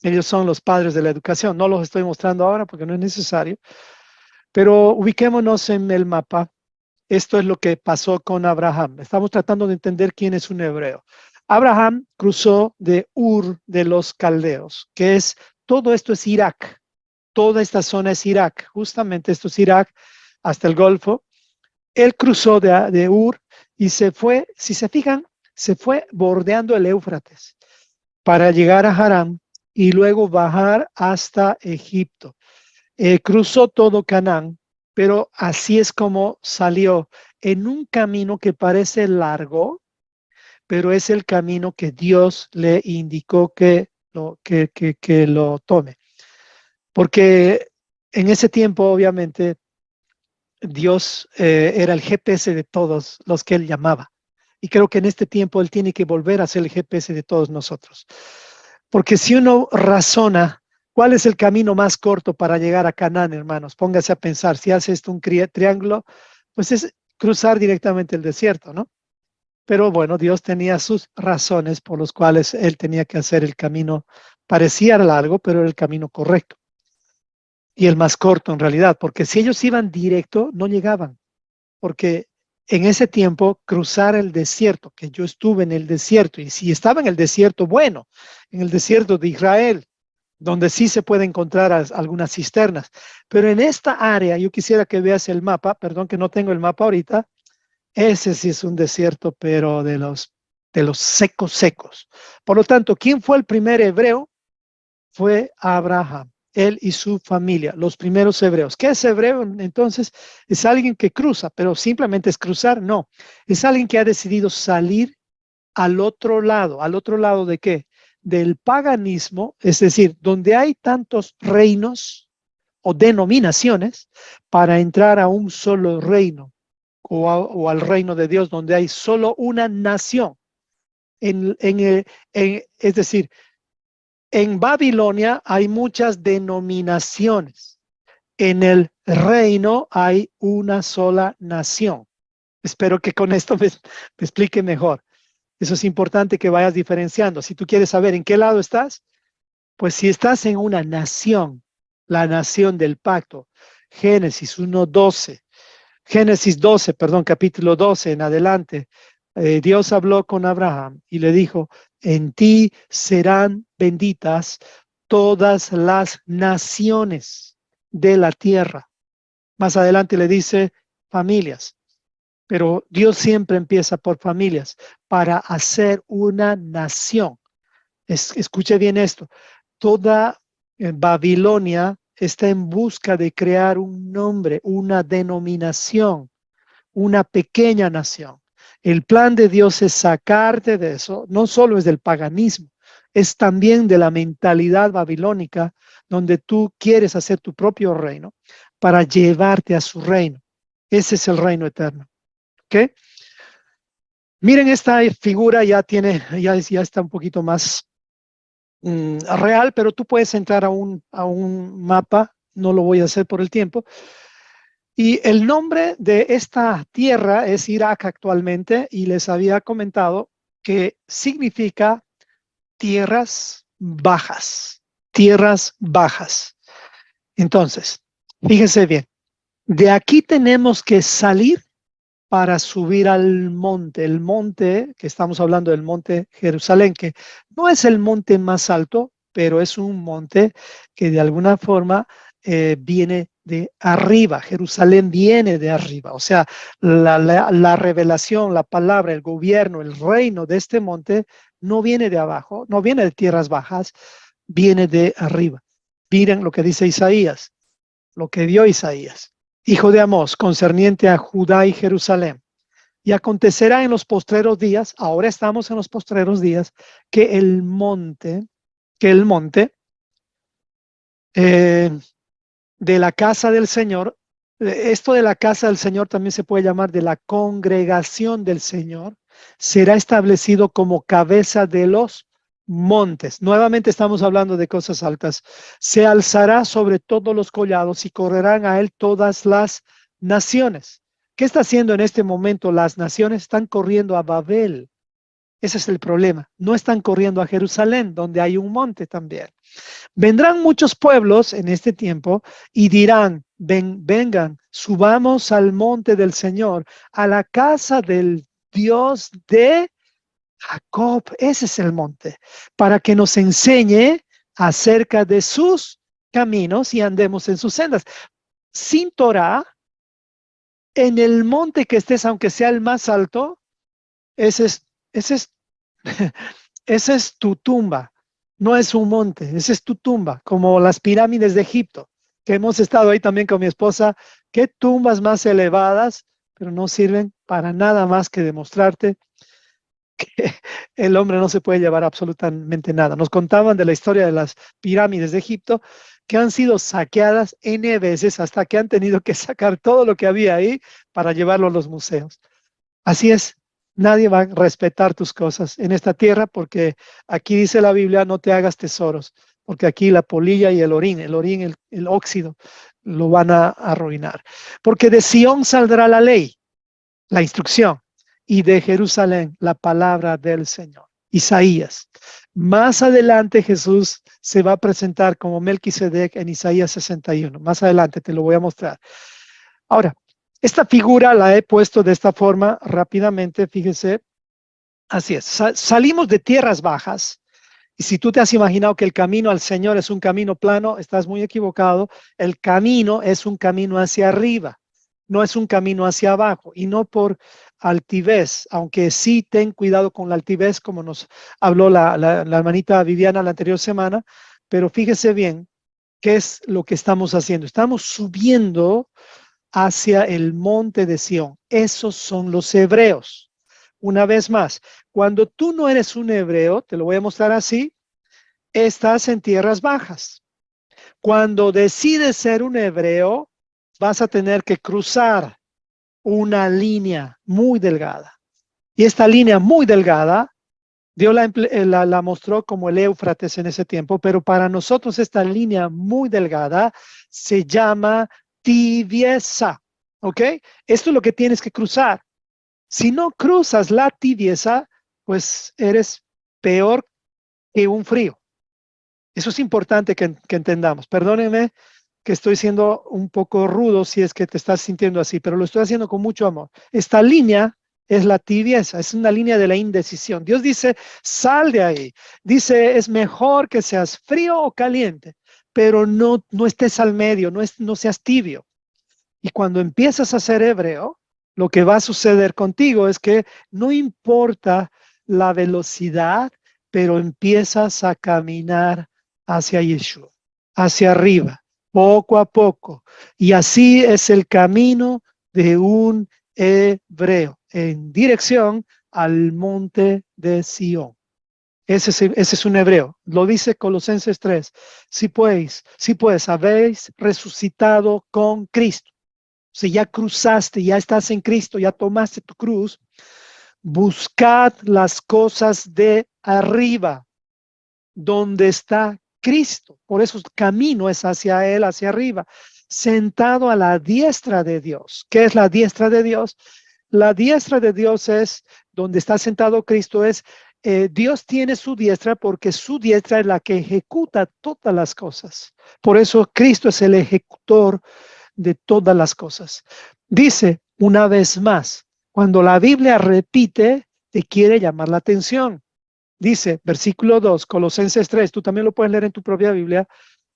[SPEAKER 1] Ellos son los padres de la educación. No los estoy mostrando ahora porque no es necesario, pero ubiquémonos en el mapa. Esto es lo que pasó con Abraham. Estamos tratando de entender quién es un hebreo. Abraham cruzó de Ur de los Caldeos, todo esto es Irak. Toda esta zona es Irak. Justamente esto es Irak hasta el Golfo. Él cruzó de Ur y se fue, si se fijan, se fue bordeando el Éufrates para llegar a Harán y luego bajar hasta Egipto. Cruzó todo Canaán, pero así es como salió en un camino que parece largo, pero es el camino que Dios le indicó que lo tome. Porque en ese tiempo, obviamente, Dios era el GPS de todos los que Él llamaba. Y creo que en este tiempo Él tiene que volver a ser el GPS de todos nosotros. Porque si uno razona, ¿cuál es el camino más corto para llegar a Canaán, hermanos? Póngase a pensar, si hace esto un triángulo, pues es cruzar directamente el desierto, ¿no? Pero bueno, Dios tenía sus razones por las cuales Él tenía que hacer el camino, parecía largo, pero era el camino correcto. Y el más corto en realidad, porque si ellos iban directo, no llegaban. Porque en ese tiempo, cruzar el desierto, que yo estuve en el desierto, y si estaba en el desierto, bueno, en el desierto de Israel, donde sí se puede encontrar algunas cisternas. Pero en esta área, yo quisiera que veas el mapa, perdón que no tengo el mapa ahorita, ese sí es un desierto, pero de los secos. Por lo tanto, ¿quién fue el primer hebreo? Fue Abraham, él y su familia, los primeros hebreos. ¿Qué es hebreo? Entonces, es alguien que cruza, pero simplemente es cruzar, no. Es alguien que ha decidido salir al otro lado ¿de qué? Del paganismo, es decir, donde hay tantos reinos o denominaciones, para entrar a un solo reino o al reino de Dios, donde hay solo una nación. Es decir, en Babilonia hay muchas denominaciones. En el reino hay una sola nación. Espero que con esto me explique mejor. Eso es importante que vayas diferenciando. Si tú quieres saber en qué lado estás, pues si estás en una nación, la nación del pacto, Génesis 1:12, Génesis 12, perdón, capítulo 12 en adelante, Dios habló con Abraham y le dijo, en ti serán benditas todas las naciones de la tierra. Más adelante le dice familias, pero Dios siempre empieza por familias para hacer una nación. Escuche bien esto, toda Babilonia está en busca de crear un nombre, una denominación, una pequeña nación. El plan de Dios es sacarte de eso, no solo es del paganismo, es también de la mentalidad babilónica, donde tú quieres hacer tu propio reino para llevarte a su reino. Ese es el reino eterno. ¿Ok? Miren, esta figura ya está un poquito más real, pero tú puedes entrar a un mapa, no lo voy a hacer por el tiempo. Y el nombre de esta tierra es Irak actualmente, y les había comentado que significa tierras bajas. tierras bajas. Entonces, fíjense bien, de aquí tenemos que salir para subir al monte. El monte, que estamos hablando del monte Jerusalén, que no es el monte más alto, pero es un monte que de alguna forma viene de arriba. Jerusalén viene de arriba. O sea, la revelación, la palabra, el gobierno, el reino de este monte no viene de abajo, no viene de tierras bajas, viene de arriba. Miren lo que dice Isaías, lo que vio Isaías, hijo de Amós, concerniente a Judá y Jerusalén. Y acontecerá en los postreros días, ahora estamos en los postreros días, que el monte de la casa del Señor, esto de la casa del Señor también se puede llamar de la congregación del Señor, será establecido como cabeza de los montes. Nuevamente estamos hablando de cosas altas. Se alzará sobre todos los collados y correrán a él todas las naciones. ¿Qué está haciendo en este momento? Las naciones están corriendo a Babel. Ese es el problema. No están corriendo a Jerusalén, donde hay un monte también. Vendrán muchos pueblos en este tiempo y dirán, vengan, subamos al monte del Señor, a la casa del Dios de Jacob. Ese es el monte, para que nos enseñe acerca de sus caminos y andemos en sus sendas. Sin Torah, en el monte que estés, aunque sea el más alto, ese es tu tumba. No es un monte, esa es tu tumba, como las pirámides de Egipto, que hemos estado ahí también con mi esposa. Qué tumbas más elevadas, pero no sirven para nada más que demostrarte que el hombre no se puede llevar absolutamente nada. Nos contaban de la historia de las pirámides de Egipto, que han sido saqueadas N veces hasta que han tenido que sacar todo lo que había ahí para llevarlo a los museos. Así es. Nadie va a respetar tus cosas en esta tierra, porque aquí dice la Biblia, no te hagas tesoros, porque aquí la polilla y el orín, el óxido, lo van a arruinar. Porque de Sión saldrá la ley, la instrucción, y de Jerusalén la palabra del Señor. Isaías. Más adelante Jesús se va a presentar como Melquisedec en Isaías 61. Más adelante te lo voy a mostrar. Ahora, esta figura la he puesto de esta forma rápidamente, fíjese, así es, salimos de tierras bajas, y si tú te has imaginado que el camino al Señor es un camino plano, estás muy equivocado. El camino es un camino hacia arriba, no es un camino hacia abajo, y no por altivez, aunque sí ten cuidado con la altivez, como nos habló la hermanita Viviana la anterior semana, pero fíjese bien, ¿qué es lo que estamos haciendo? Estamos subiendo hacia el monte de Sión. Esos son los hebreos. Una vez más, cuando tú no eres un hebreo, te lo voy a mostrar así, estás en tierras bajas. Cuando decides ser un hebreo, vas a tener que cruzar una línea muy delgada. Y esta línea muy delgada, Dios la mostró como el Éufrates en ese tiempo, pero para nosotros esta línea muy delgada se llama tibieza, ¿ok? Esto es lo que tienes que cruzar. Si no cruzas la tibieza, pues eres peor que un frío. Eso es importante que entendamos. Perdónenme que estoy siendo un poco rudo si es que te estás sintiendo así, pero lo estoy haciendo con mucho amor. Esta línea es la tibieza, es una línea de la indecisión. Dios dice, sal de ahí. Dice, es mejor que seas frío o caliente, pero no estés al medio, no seas tibio. Y cuando empiezas a ser hebreo, lo que va a suceder contigo es que no importa la velocidad, pero empiezas a caminar hacia Yeshua, hacia arriba, poco a poco. Y así es el camino de un hebreo, en dirección al monte de Sión. Ese es un hebreo. Lo dice Colosenses 3. Si pues habéis resucitado con Cristo. Si ya cruzaste, ya estás en Cristo, ya tomaste tu cruz, buscad las cosas de arriba, donde está Cristo. Por eso el camino es hacia Él, hacia arriba, sentado a la diestra de Dios. ¿Qué es la diestra de Dios? La diestra de Dios es donde está sentado Cristo, es Dios tiene su diestra porque su diestra es la que ejecuta todas las cosas. Por eso Cristo es el ejecutor de todas las cosas. Dice una vez más, cuando la Biblia repite, te quiere llamar la atención. Dice, versículo 2, Colosenses 3, tú también lo puedes leer en tu propia Biblia.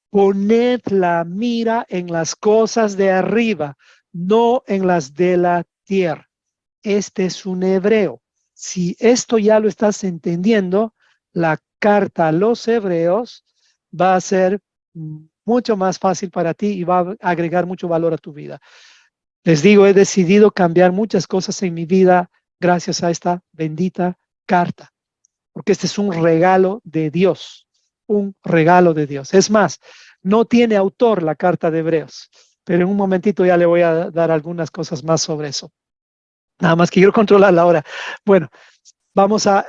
[SPEAKER 1] Poned la mira en las cosas de arriba, no en las de la tierra. Este es un hebreo. Si esto ya lo estás entendiendo, la carta a los hebreos va a ser mucho más fácil para ti y va a agregar mucho valor a tu vida. Les digo, he decidido cambiar muchas cosas en mi vida gracias a esta bendita carta, porque este es un regalo de Dios, un regalo de Dios. Es más, no tiene autor la carta de Hebreos, pero en un momentito ya le voy a dar algunas cosas más sobre eso. Nada más que quiero controlarla ahora. Bueno, vamos a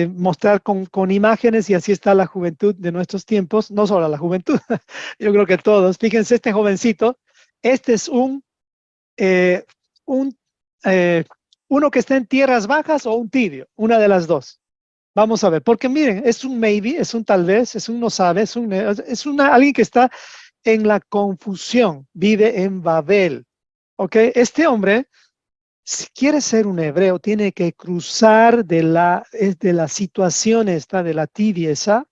[SPEAKER 1] mostrar con imágenes y así está la juventud de nuestros tiempos, no solo la juventud, yo creo que todos. Fíjense, este jovencito, este es uno que está en tierras bajas o un tibio, una de las dos. Vamos a ver, porque miren, es un maybe, es un tal vez, es un no sabe, alguien que está en la confusión, vive en Babel. ¿Ok? Este hombre, si quiere ser un hebreo, tiene que cruzar de la situación esta, de la tibieza,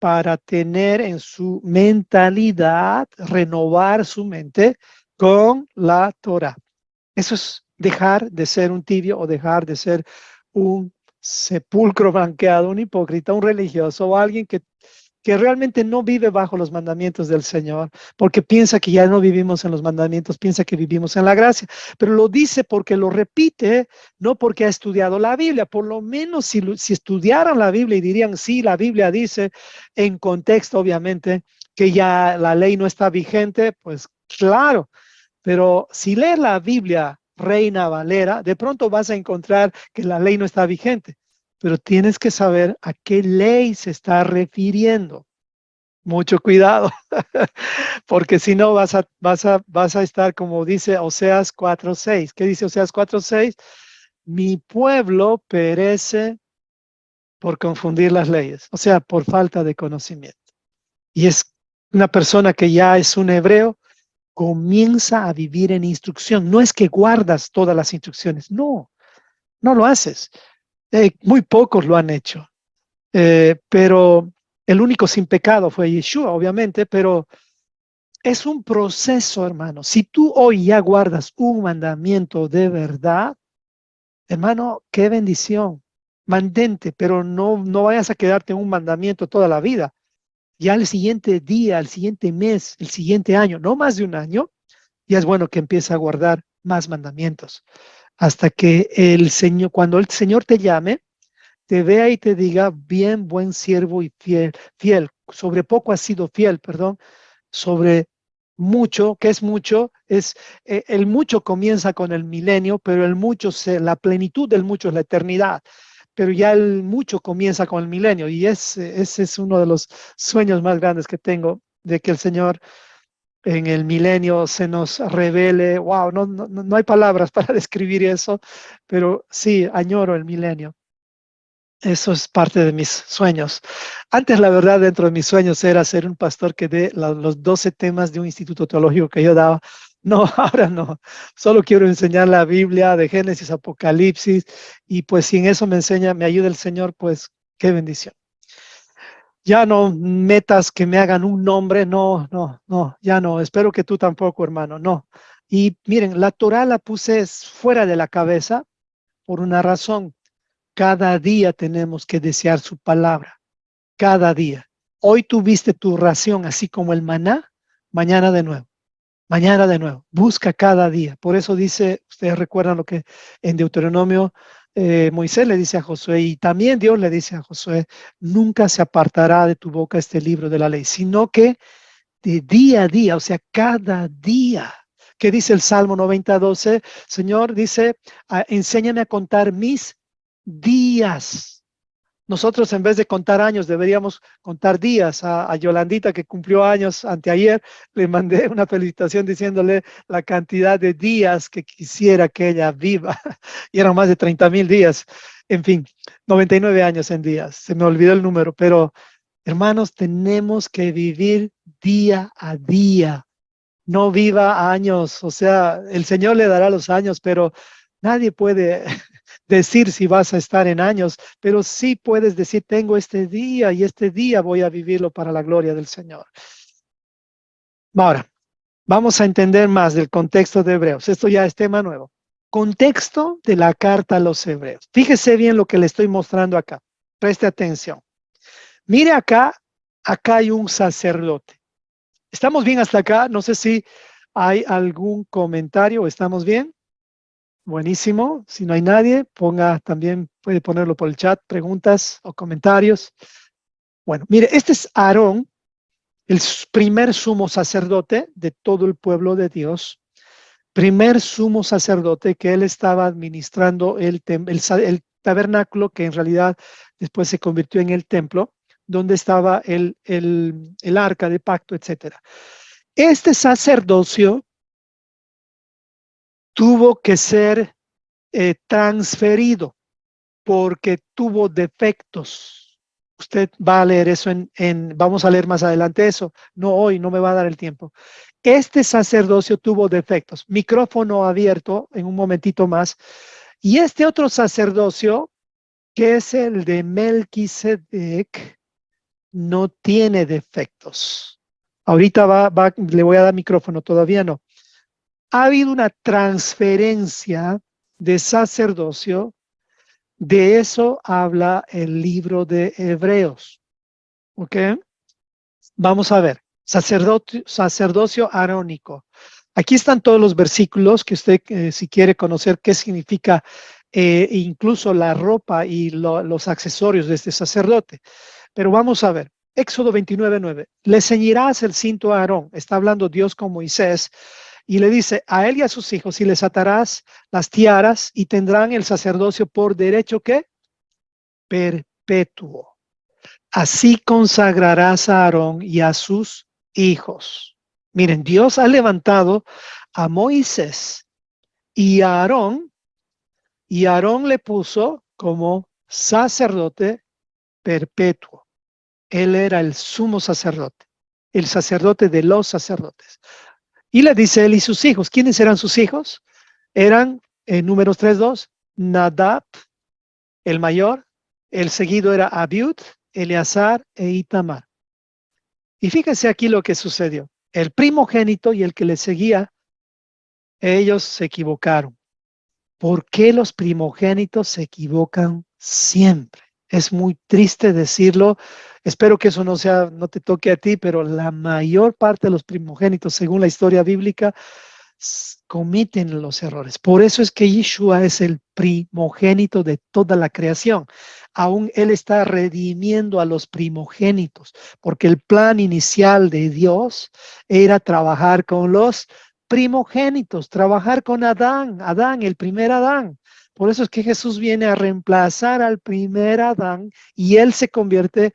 [SPEAKER 1] para tener en su mentalidad, renovar su mente con la Torah. Eso es dejar de ser un tibio o dejar de ser un sepulcro blanqueado, un hipócrita, un religioso o alguien que realmente no vive bajo los mandamientos del Señor, porque piensa que ya no vivimos en los mandamientos, piensa que vivimos en la gracia, pero lo dice porque lo repite, no porque ha estudiado la Biblia. Por lo menos si estudiaran la Biblia y dirían, sí, la Biblia dice, en contexto obviamente, que ya la ley no está vigente, pues claro, pero si lees la Biblia Reina Valera, de pronto vas a encontrar que la ley no está vigente. Pero tienes que saber a qué ley se está refiriendo. Mucho cuidado, porque si no vas a estar como dice Oseas 4:6. ¿Qué dice Oseas 4:6? Mi pueblo perece por confundir las leyes, o sea, por falta de conocimiento. Y es una persona que ya es un hebreo, comienza a vivir en instrucción. No es que guardas todas las instrucciones, no lo haces. Muy pocos lo han hecho, pero el único sin pecado fue Yeshua, obviamente, pero es un proceso, hermano. Si tú hoy ya guardas un mandamiento de verdad, hermano, qué bendición. Mantente, pero no vayas a quedarte en un mandamiento toda la vida. Ya el siguiente día, el siguiente mes, el siguiente año, no más de un año, ya es bueno que empieces a guardar más mandamientos. Hasta que cuando el Señor te llame, te vea y te diga, bien, buen siervo y fiel. Sobre poco has sido fiel, perdón. Sobre mucho, ¿qué es mucho? El mucho comienza con el milenio, pero la plenitud del mucho es la eternidad. Pero ya el mucho comienza con el milenio. Y ese es uno de los sueños más grandes que tengo, de que el Señor en el milenio se nos revele. Wow, no hay palabras para describir eso, pero sí, añoro el milenio. Eso es parte de mis sueños. Antes, la verdad, dentro de mis sueños era ser un pastor que dé los 12 temas de un instituto teológico que yo daba. No, ahora no. Solo quiero enseñar la Biblia de Génesis, Apocalipsis, y pues si en eso me ayuda el Señor, pues qué bendición. Ya no metas que me hagan un nombre, no, ya no. Espero que tú tampoco, hermano, no. Y miren, la Torah la puse fuera de la cabeza por una razón. Cada día tenemos que desear su palabra, cada día. Hoy tuviste tu ración, así como el maná, mañana de nuevo, busca cada día. Por eso dice, ustedes recuerdan lo que en Deuteronomio Moisés le dice a Josué, y también Dios le dice a Josué, nunca se apartará de tu boca este libro de la ley, sino que de día a día, o sea, cada día. ¿Qué dice el Salmo 90:12? Señor, dice, enséñame a contar mis días. Nosotros en vez de contar años deberíamos contar días. A Yolandita, que cumplió años anteayer, le mandé una felicitación diciéndole la cantidad de días que quisiera que ella viva y eran más de 30,000 días. En fin, 99 años en días. Se me olvidó el número, pero hermanos, tenemos que vivir día a día. No viva años, o sea, el Señor le dará los años, pero nadie puede decir si vas a estar en años, pero sí puedes decir, tengo este día y este día voy a vivirlo para la gloria del Señor. Ahora, vamos a entender más del contexto de Hebreos. Esto ya es tema nuevo. Contexto de la carta a los Hebreos. Fíjese bien lo que le estoy mostrando acá. Preste atención. Mire acá, acá hay un sacerdote. ¿Estamos bien hasta acá? No sé si hay algún comentario. ¿Estamos bien? Buenísimo. Si no hay nadie, también puede ponerlo por el chat, preguntas o comentarios. Bueno, mire, este es Aarón, el primer sumo sacerdote de todo el pueblo de Dios. Primer sumo sacerdote que él estaba administrando el tabernáculo, que en realidad después se convirtió en el templo, donde estaba el arca de pacto, etc. Este sacerdocio tuvo que ser transferido porque tuvo defectos. Usted va a leer eso vamos a leer más adelante eso. No hoy, no me va a dar el tiempo. Este sacerdocio tuvo defectos. Micrófono abierto en un momentito más. Y este otro sacerdocio, que es el de Melquisedec, no tiene defectos. Ahorita le voy a dar micrófono, todavía no. Ha habido una transferencia de sacerdocio. De eso habla el libro de Hebreos. ¿Ok? Vamos a ver. Sacerdocio arónico. Aquí están todos los versículos que usted, si quiere conocer qué significa incluso la ropa y los accesorios de este sacerdote. Pero vamos a ver. Éxodo 29:9. Le ceñirás el cinto a Aarón. Está hablando Dios con Moisés. Y le dice a él y a sus hijos, y les atarás las tiaras y tendrán el sacerdocio por derecho, ¿qué? Perpetuo. Así consagrarás a Aarón y a sus hijos. Miren, Dios ha levantado a Moisés y a Aarón le puso como sacerdote perpetuo. Él era el sumo sacerdote, el sacerdote de los sacerdotes. Y le dice él y sus hijos. ¿Quiénes eran sus hijos? Eran, en Números 3:2, Nadab, el mayor. El seguido era Abiud, Eleazar e Itamar. Y fíjense aquí lo que sucedió. El primogénito y el que le seguía, ellos se equivocaron. ¿Por qué los primogénitos se equivocan siempre? Es muy triste decirlo. Espero que eso no te toque a ti, pero la mayor parte de los primogénitos, según la historia bíblica, cometen los errores. Por eso es que Yeshua es el primogénito de toda la creación. Aún Él está redimiendo a los primogénitos, porque el plan inicial de Dios era trabajar con los primogénitos, trabajar con Adán, el primer Adán. Por eso es que Jesús viene a reemplazar al primer Adán y Él se convierte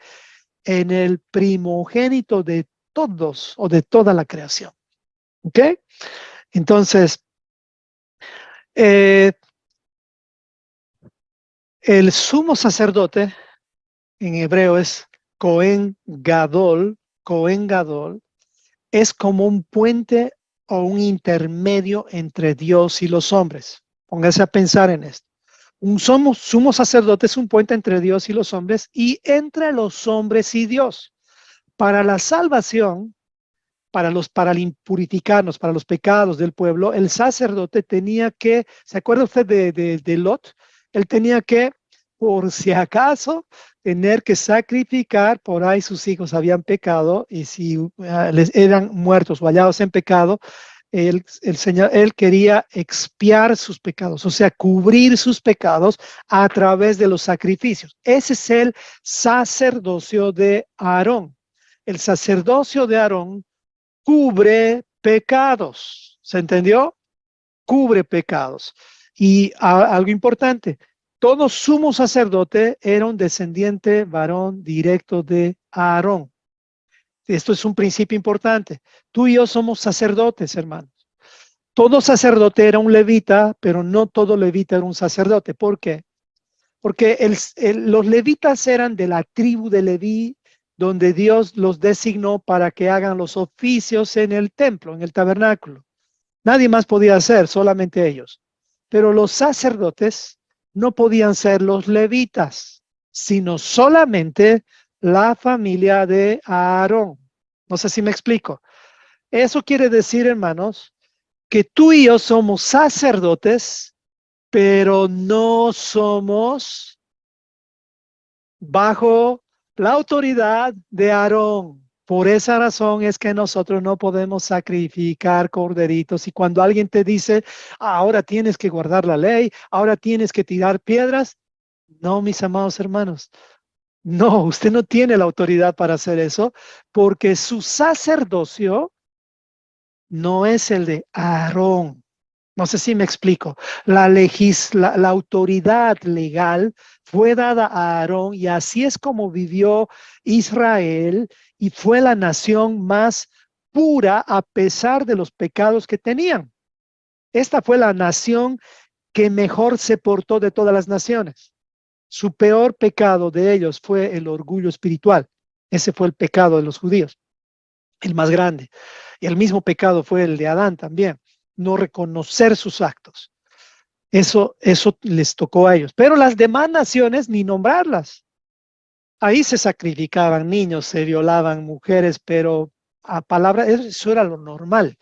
[SPEAKER 1] en el primogénito de todos o de toda la creación. ¿Ok? Entonces, el sumo sacerdote en hebreo es Cohen Gadol. Cohen Gadol es como un puente o un intermedio entre Dios y los hombres. Póngase a pensar en esto. Un sumo sacerdote es un puente entre Dios y los hombres y entre los hombres y Dios. Para la salvación, para purificarnos, para los pecados del pueblo, el sacerdote tenía que, ¿se acuerda usted de Lot? Él tenía que, por si acaso, tener que sacrificar, por ahí sus hijos habían pecado y si les eran muertos o hallados en pecado, el Señor, él quería expiar sus pecados, o sea, cubrir sus pecados a través de los sacrificios. Ese es el sacerdocio de Aarón. El sacerdocio de Aarón cubre pecados. ¿Se entendió? Cubre pecados. Y algo importante, todo sumo sacerdote era un descendiente varón directo de Aarón. Esto es un principio importante. Tú y yo somos sacerdotes, hermanos. Todo sacerdote era un levita, pero no todo levita era un sacerdote. ¿Por qué? Porque los levitas eran de la tribu de Leví, donde Dios los designó para que hagan los oficios en el templo, en el tabernáculo. Nadie más podía hacer, solamente ellos. Pero los sacerdotes no podían ser los levitas, sino solamente la familia de Aarón. No sé si me explico. Eso quiere decir, hermanos, que tú y yo somos sacerdotes, pero no somos bajo la autoridad de Aarón. Por esa razón es que nosotros no podemos sacrificar corderitos. Y cuando alguien te dice, ahora tienes que guardar la ley, ahora tienes que tirar piedras, no, mis amados hermanos, no, usted no tiene la autoridad para hacer eso, porque su sacerdocio no es el de Aarón. No sé si me explico. La autoridad legal fue dada a Aarón y así es como vivió Israel y fue la nación más pura a pesar de los pecados que tenían. Esta fue la nación que mejor se portó de todas las naciones. Su peor pecado de ellos fue el orgullo espiritual. Ese fue el pecado de los judíos, el más grande. Y el mismo pecado fue el de Adán también, no reconocer sus actos. Eso les tocó a ellos. Pero las demás naciones, ni nombrarlas. Ahí se sacrificaban niños, se violaban mujeres, pero a palabra, eso era lo normal.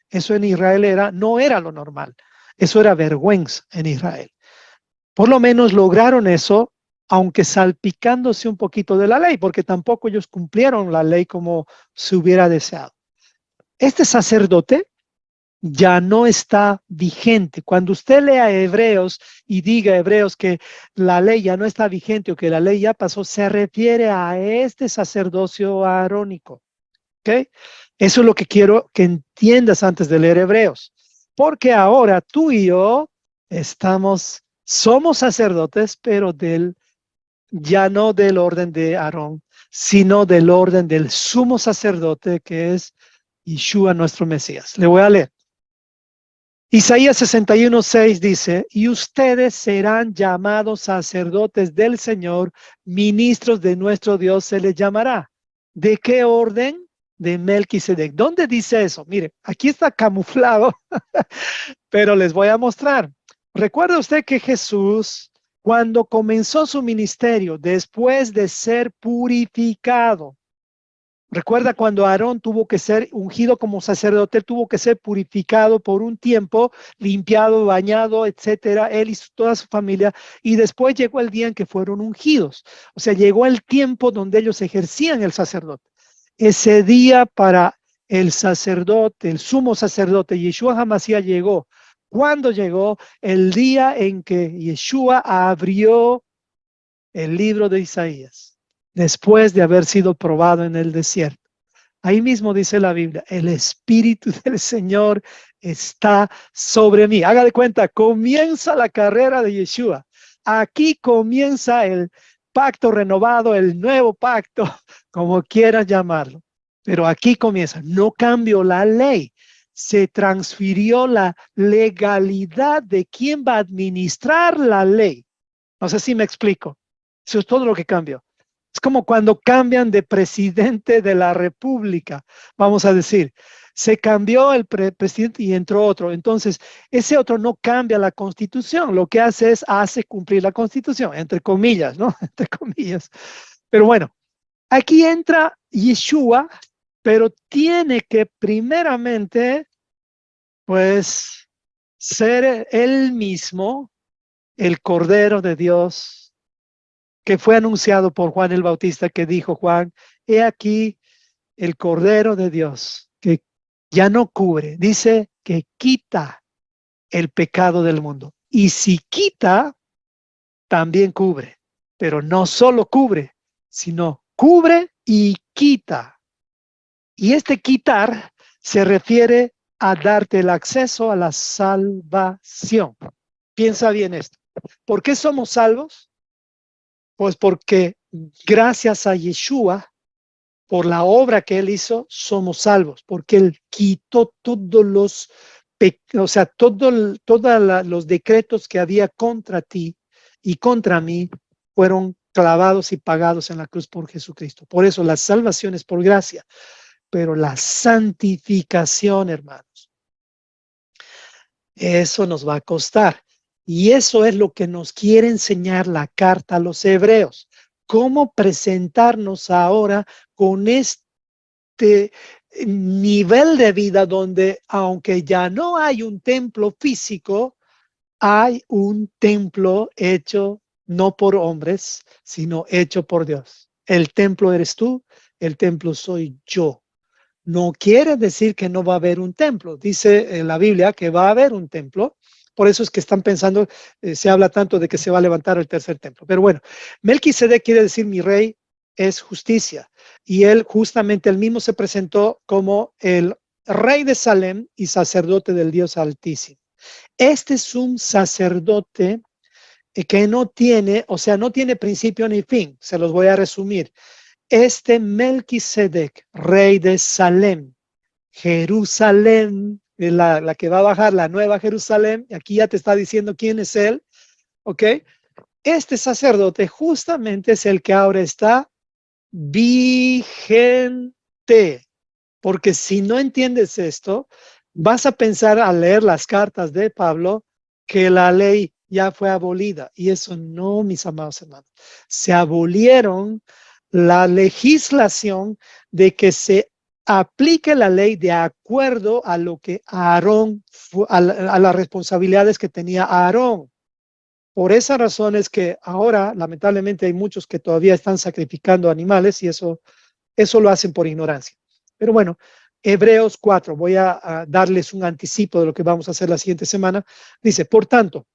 [SPEAKER 1] Eso en Israel no era lo normal. Eso era vergüenza en Israel. Por lo menos lograron eso, aunque salpicándose un poquito de la ley, porque tampoco ellos cumplieron la ley como se hubiera deseado. Este sacerdote ya no está vigente. Cuando usted lea Hebreos y diga Hebreos que la ley ya no está vigente o que la ley ya pasó, se refiere a este sacerdocio arónico. ¿Ok? Eso es lo que quiero que entiendas antes de leer Hebreos. Porque ahora tú y yo somos sacerdotes, pero ya no del orden de Aarón, sino del orden del sumo sacerdote que es Yeshua nuestro Mesías. Le voy a leer. Isaías 61:6 dice, y ustedes serán llamados sacerdotes del Señor, ministros de nuestro Dios se les llamará. ¿De qué orden? De Melquisedec. ¿Dónde dice eso? Mire, aquí está camuflado, pero les voy a mostrar. ¿Recuerda usted que Jesús, cuando comenzó su ministerio, después de ser purificado, recuerda cuando Aarón tuvo que ser ungido como sacerdote, tuvo que ser purificado por un tiempo, limpiado, bañado, etcétera, él y toda su familia, y después llegó el día en que fueron ungidos. O sea, llegó el tiempo donde ellos ejercían el sacerdote. Ese día para el sacerdote, el sumo sacerdote, Yeshua HaMashiach llegó. ¿Cuándo llegó? El día en que Yeshua abrió el libro de Isaías, después de haber sido probado en el desierto. Ahí mismo dice la Biblia, el Espíritu del Señor está sobre mí. Haga de cuenta, comienza la carrera de Yeshua. Aquí comienza el pacto renovado, el nuevo pacto, como quieras llamarlo. Pero aquí comienza, no cambió la ley. Se transfirió la legalidad de quién va a administrar la ley. No sé si me explico. Eso es todo lo que cambió. Es como cuando cambian de presidente de la República, vamos a decir. Se cambió el presidente y entró otro. Entonces, ese otro no cambia la Constitución. Lo que hace cumplir la Constitución, entre comillas, ¿no? Entre comillas. Pero bueno, aquí entra Yeshua, pero tiene que primeramente, pues, ser él mismo el Cordero de Dios, que fue anunciado por Juan el Bautista, que dijo Juan, he aquí el Cordero de Dios, que ya no cubre, dice que quita el pecado del mundo. Y si quita, también cubre, pero no solo cubre, sino cubre y quita. Y este quitar se refiere a darte el acceso a la salvación. Piensa bien esto. ¿Por qué somos salvos? Pues porque gracias a Yeshua, por la obra que él hizo, somos salvos, porque él quitó todos los decretos que había contra ti y contra mí fueron clavados y pagados en la cruz por Jesucristo. Por eso la salvación es por gracia, pero la santificación, hermanos, eso nos va a costar. Y eso es lo que nos quiere enseñar la carta a los hebreos. Cómo presentarnos ahora con este nivel de vida donde, aunque ya no hay un templo físico, hay un templo hecho no por hombres, sino hecho por Dios. El templo eres tú, el templo soy yo. No quiere decir que no va a haber un templo. Dice en la Biblia que va a haber un templo. Por eso es que están pensando, se habla tanto de que se va a levantar el tercer templo. Pero bueno, Melquisedec quiere decir mi rey es justicia. Y él justamente él mismo se presentó como el rey de Salem y sacerdote del Dios Altísimo. Este es un sacerdote que no tiene, o sea, no tiene principio ni fin. Se los voy a resumir. Este Melquisedec, rey de Salem, Jerusalén, la que va a bajar, la nueva Jerusalén, aquí ya te está diciendo quién es él, ¿ok? Este sacerdote justamente es el que ahora está vigente, porque si no entiendes esto, vas a pensar al leer las cartas de Pablo que la ley ya fue abolida, y eso no, mis amados hermanos. Se abolieron la legislación de que se aplique la ley de acuerdo a lo que Aarón, a las responsabilidades que tenía Aarón. Por esa razón es que ahora, lamentablemente, hay muchos que todavía están sacrificando animales y eso lo hacen por ignorancia. Pero bueno, Hebreos 4, voy a darles un anticipo de lo que vamos a hacer la siguiente semana. Dice, por tanto,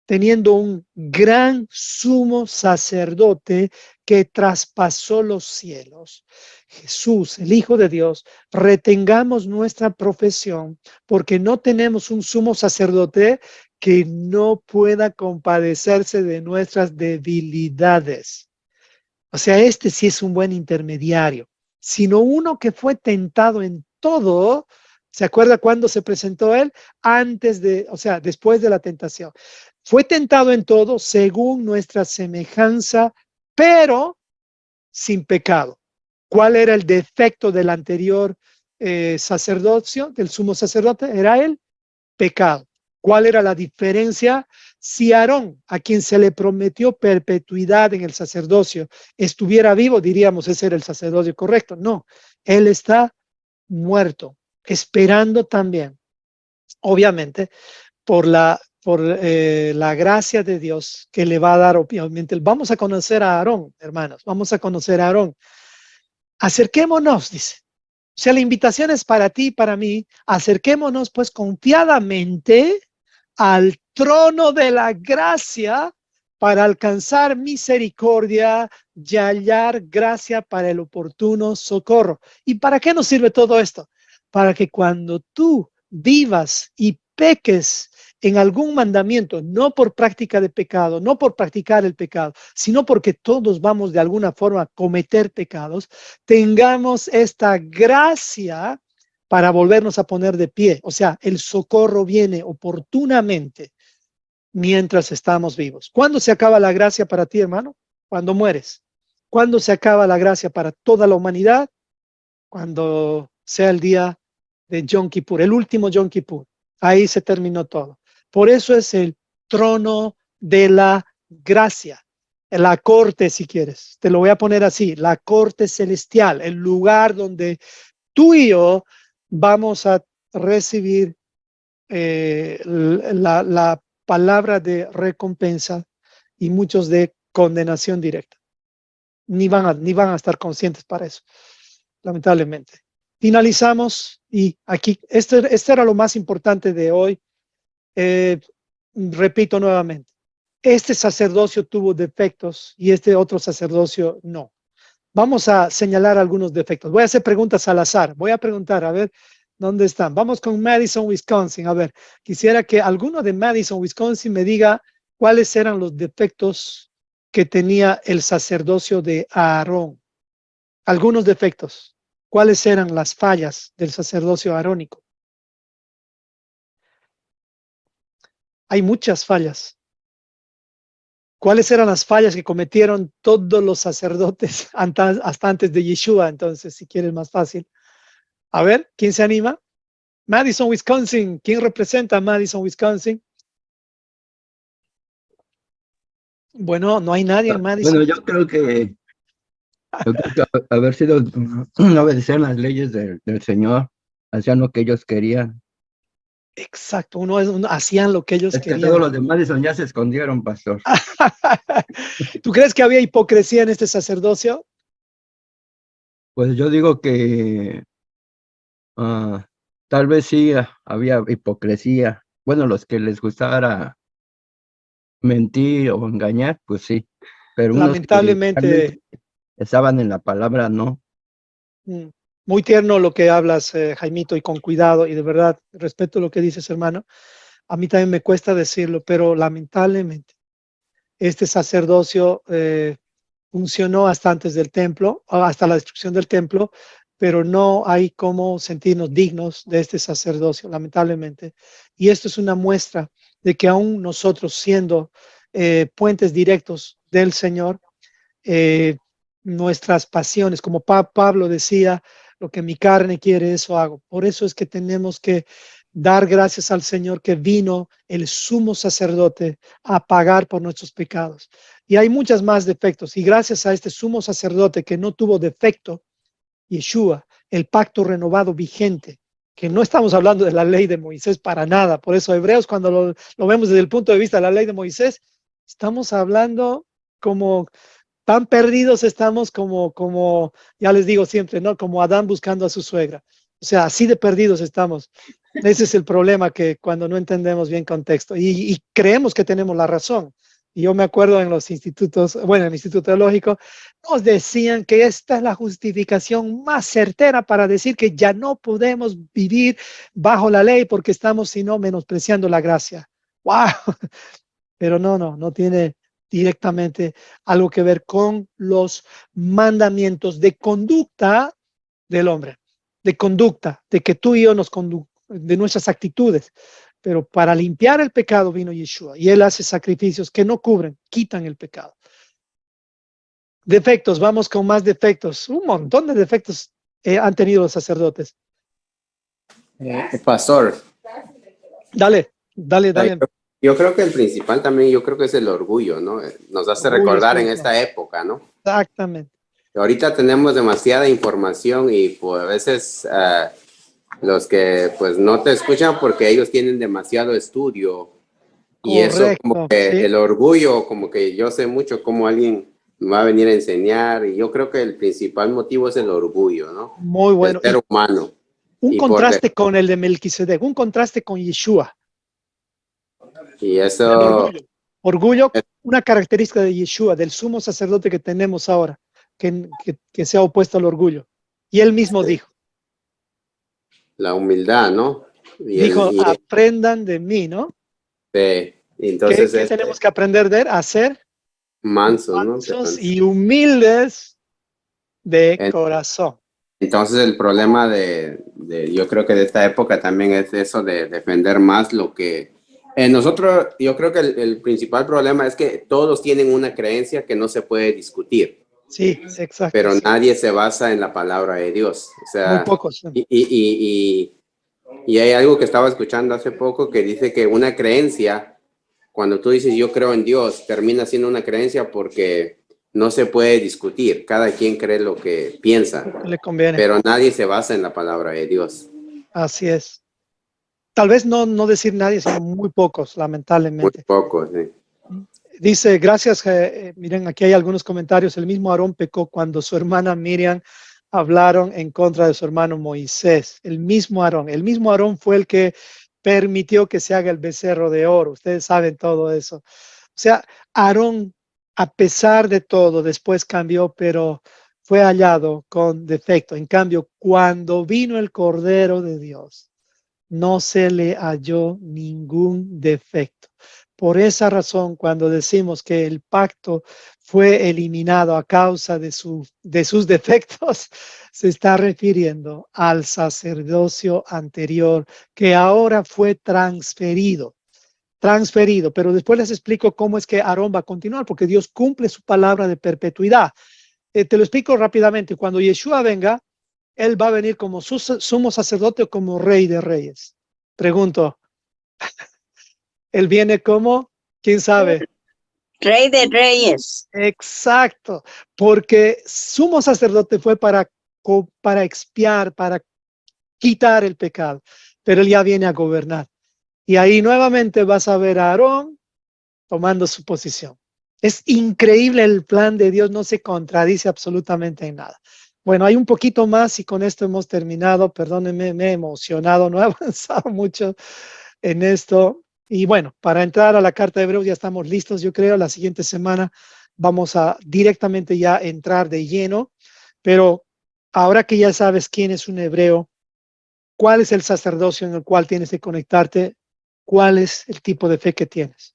[SPEAKER 1] teniendo un gran sumo sacerdote que traspasó los cielos, Jesús, el Hijo de Dios, retengamos nuestra profesión, porque no tenemos un sumo sacerdote que no pueda compadecerse de nuestras debilidades. O sea, este sí es un buen intermediario, sino uno que fue tentado en todo. ¿Se acuerda cuándo se presentó él? Después de la tentación. Fue tentado en todo según nuestra semejanza, pero sin pecado. ¿Cuál era el defecto del anterior sacerdocio, del sumo sacerdote? Era el pecado. ¿Cuál era la diferencia? Si Aarón, a quien se le prometió perpetuidad en el sacerdocio, estuviera vivo, diríamos ese era el sacerdocio correcto. No, él está muerto, esperando también, obviamente, por la gracia de Dios que le va a dar, obviamente. Vamos a conocer a Aarón, hermanos, vamos a conocer a Aarón. Acerquémonos, dice. O sea, la invitación es para ti y para mí. Acerquémonos pues confiadamente al trono de la gracia para alcanzar misericordia y hallar gracia para el oportuno socorro. ¿Y para qué nos sirve todo esto? Para que cuando tú vivas y peques en algún mandamiento, no por práctica de pecado, no por practicar el pecado, sino porque todos vamos de alguna forma a cometer pecados, tengamos esta gracia para volvernos a poner de pie. O sea, el socorro viene oportunamente mientras estamos vivos. ¿Cuándo se acaba la gracia para ti, hermano? Cuando mueres. ¿Cuándo se acaba la gracia para toda la humanidad? Cuando sea el día de Yom Kippur, el último Yom Kippur. Ahí se terminó todo. Por eso es el trono de la gracia. La corte, si quieres. Te lo voy a poner así. La corte celestial. El lugar donde tú y yo vamos a recibir la palabra de recompensa y muchos de condenación directa. Ni van a estar conscientes para eso, lamentablemente. Finalizamos y aquí, este era lo más importante de hoy. Repito nuevamente, este sacerdocio tuvo defectos y este otro sacerdocio no. Vamos a señalar algunos defectos. Voy a hacer preguntas al azar. Voy a preguntar, a ver, ¿dónde están? Vamos con Madison, Wisconsin. A ver, quisiera que alguno de Madison, Wisconsin me diga cuáles eran los defectos que tenía el sacerdocio de Aarón. Algunos defectos. ¿Cuáles eran las fallas del sacerdocio arónico? Hay muchas fallas. ¿Cuáles eran las fallas que cometieron todos los sacerdotes hasta antes de Yeshua? Entonces, si quieres más fácil. A ver, ¿quién se anima? Madison, Wisconsin. ¿Quién representa a Madison, Wisconsin? Bueno, no hay nadie en Madison.
[SPEAKER 4] Bueno, yo creo que haber sido, no obedecer las leyes del Señor, hacían lo que ellos querían.
[SPEAKER 1] Exacto, hacían lo que ellos
[SPEAKER 4] Es que
[SPEAKER 1] querían.
[SPEAKER 4] todos los de Madison ya se escondieron, pastor.
[SPEAKER 1] ¿Tú crees que había hipocresía en este sacerdocio?
[SPEAKER 4] Pues yo digo que tal vez sí había hipocresía. Bueno, los que les gustara mentir o engañar, pues sí. Pero unos que
[SPEAKER 1] Lamentablemente,
[SPEAKER 4] realmente estaban en la palabra, no.
[SPEAKER 1] muy tierno lo que hablas, Jaimito, y con cuidado, y de verdad respeto lo que dices, hermano. A mí también me cuesta decirlo, pero lamentablemente este sacerdocio funcionó hasta antes del templo, hasta la destrucción del templo, pero no hay cómo sentirnos dignos de este sacerdocio, lamentablemente. Y esto es una muestra de que aún nosotros, siendo puentes directos del Señor, nuestras pasiones, como Pablo decía, lo que mi carne quiere, eso hago. Por eso es que tenemos que dar gracias al Señor que vino el sumo sacerdote a pagar por nuestros pecados. Y hay muchas más defectos. Y gracias a este sumo sacerdote que no tuvo defecto, Yeshua, el pacto renovado vigente, que no estamos hablando de la ley de Moisés para nada. Por eso Hebreos, cuando lo vemos desde el punto de vista de la ley de Moisés, estamos hablando como tan perdidos estamos como ya les digo siempre, ¿no? Como Adán buscando a su suegra. O sea, así de perdidos estamos. Ese es el problema, que cuando no entendemos bien contexto y creemos que tenemos la razón. Y yo me acuerdo en los institutos, bueno, en el Instituto Teológico, nos decían que esta es la justificación más certera para decir que ya no podemos vivir bajo la ley porque estamos, sino, menospreciando la gracia. ¡Wow! Pero no tiene directamente algo que ver con los mandamientos de conducta del hombre, de conducta, de que tú y yo de nuestras actitudes. Pero para limpiar el pecado vino Yeshua y él hace sacrificios que no cubren, quitan el pecado. Defectos, vamos con más defectos. Un montón de defectos han tenido los sacerdotes.
[SPEAKER 5] Pastor.
[SPEAKER 1] Dale.
[SPEAKER 5] Yo creo que el principal también, yo creo que es el orgullo, ¿no? Nos hace recordar en esta época, ¿no?
[SPEAKER 1] Exactamente.
[SPEAKER 5] Ahorita tenemos demasiada información y pues a veces los que pues no te escuchan porque ellos tienen demasiado estudio. Y
[SPEAKER 1] correcto,
[SPEAKER 5] eso como que
[SPEAKER 1] sí.
[SPEAKER 5] El orgullo, como que yo sé mucho cómo alguien me va a venir a enseñar, y yo creo que el principal motivo es el orgullo, ¿no?
[SPEAKER 1] Muy bueno.
[SPEAKER 5] El ser humano.
[SPEAKER 1] Un contraste con el de Melquisedec, un contraste con Yeshua.
[SPEAKER 5] Y eso...
[SPEAKER 1] Orgullo, una característica de Yeshua, del sumo sacerdote que tenemos ahora, que se ha opuesto al orgullo. Y él mismo dijo.
[SPEAKER 5] La humildad, ¿no?
[SPEAKER 1] Dijo, aprendan de mí, ¿no?
[SPEAKER 5] Sí. Entonces,
[SPEAKER 1] ¿Qué tenemos que aprender de él? A ser mansos y humildes de corazón.
[SPEAKER 5] Entonces el problema yo creo que de esta época también es eso de defender más lo que... nosotros, yo creo que el principal problema es que todos tienen una creencia que no se puede discutir.
[SPEAKER 1] Sí, exacto.
[SPEAKER 5] Pero
[SPEAKER 1] sí.
[SPEAKER 5] Nadie se basa en la palabra de Dios. O sea,
[SPEAKER 1] muy pocos. Sí.
[SPEAKER 5] Y hay algo que estaba escuchando hace poco que dice que una creencia, cuando tú dices yo creo en Dios, termina siendo una creencia porque no se puede discutir. Cada quien cree lo que piensa.
[SPEAKER 1] Le conviene.
[SPEAKER 5] Pero nadie se basa en la palabra de Dios.
[SPEAKER 1] Así es. Tal vez no decir nadie, sino muy pocos, lamentablemente.
[SPEAKER 5] Muy pocos, sí.
[SPEAKER 1] Dice, gracias, miren, aquí hay algunos comentarios. El mismo Aarón pecó cuando su hermana Miriam hablaron en contra de su hermano Moisés. El mismo Aarón fue el que permitió que se haga el becerro de oro. Ustedes saben todo eso. O sea, Aarón, a pesar de todo, después cambió, pero fue hallado con defecto. En cambio, cuando vino el Cordero de Dios, no se le halló ningún defecto. Por esa razón, cuando decimos que el pacto fue eliminado a causa de sus defectos, se está refiriendo al sacerdocio anterior que ahora fue transferido. transferido, pero después les explico cómo es que Aarón va a continuar, porque Dios cumple su palabra de perpetuidad. Te lo explico rápidamente. Cuando Yeshua venga, él va a venir como sumo sacerdote o como rey de reyes. Pregunto, él viene como, ¿quién sabe?
[SPEAKER 6] Rey de Reyes.
[SPEAKER 1] Exacto, porque sumo sacerdote fue para expiar, para quitar el pecado, pero él ya viene a gobernar. Y ahí nuevamente vas a ver a Aarón tomando su posición. Es increíble el plan de Dios, no se contradice absolutamente en nada. Bueno, hay un poquito más y con esto hemos terminado. Perdónenme, me he emocionado, no he avanzado mucho en esto. Y bueno, para entrar a la carta de Hebreos ya estamos listos, yo creo. La siguiente semana vamos a directamente ya entrar de lleno. Pero ahora que ya sabes quién es un hebreo, cuál es el sacerdocio en el cual tienes que conectarte, cuál es el tipo de fe que tienes.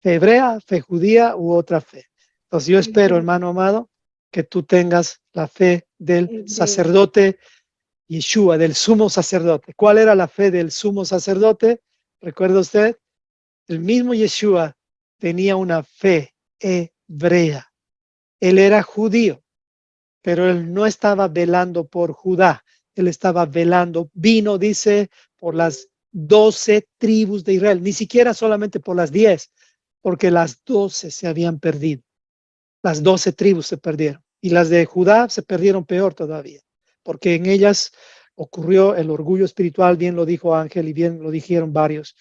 [SPEAKER 1] Fe hebrea, fe judía u otra fe. Entonces yo espero, hermano amado, que tú tengas la fe del sacerdote Yeshua, del sumo sacerdote. ¿Cuál era la fe del sumo sacerdote? ¿Recuerda usted? El mismo Yeshua tenía una fe hebrea. Él era judío, pero él no estaba velando por Judá. Él estaba velando, vino, dice, por las 12 tribus de Israel, ni siquiera solamente por las 10, porque las 12 se habían perdido. Las 12 tribus se perdieron. Y las de Judá se perdieron peor todavía, porque en ellas ocurrió el orgullo espiritual, bien lo dijo Ángel y bien lo dijeron varios.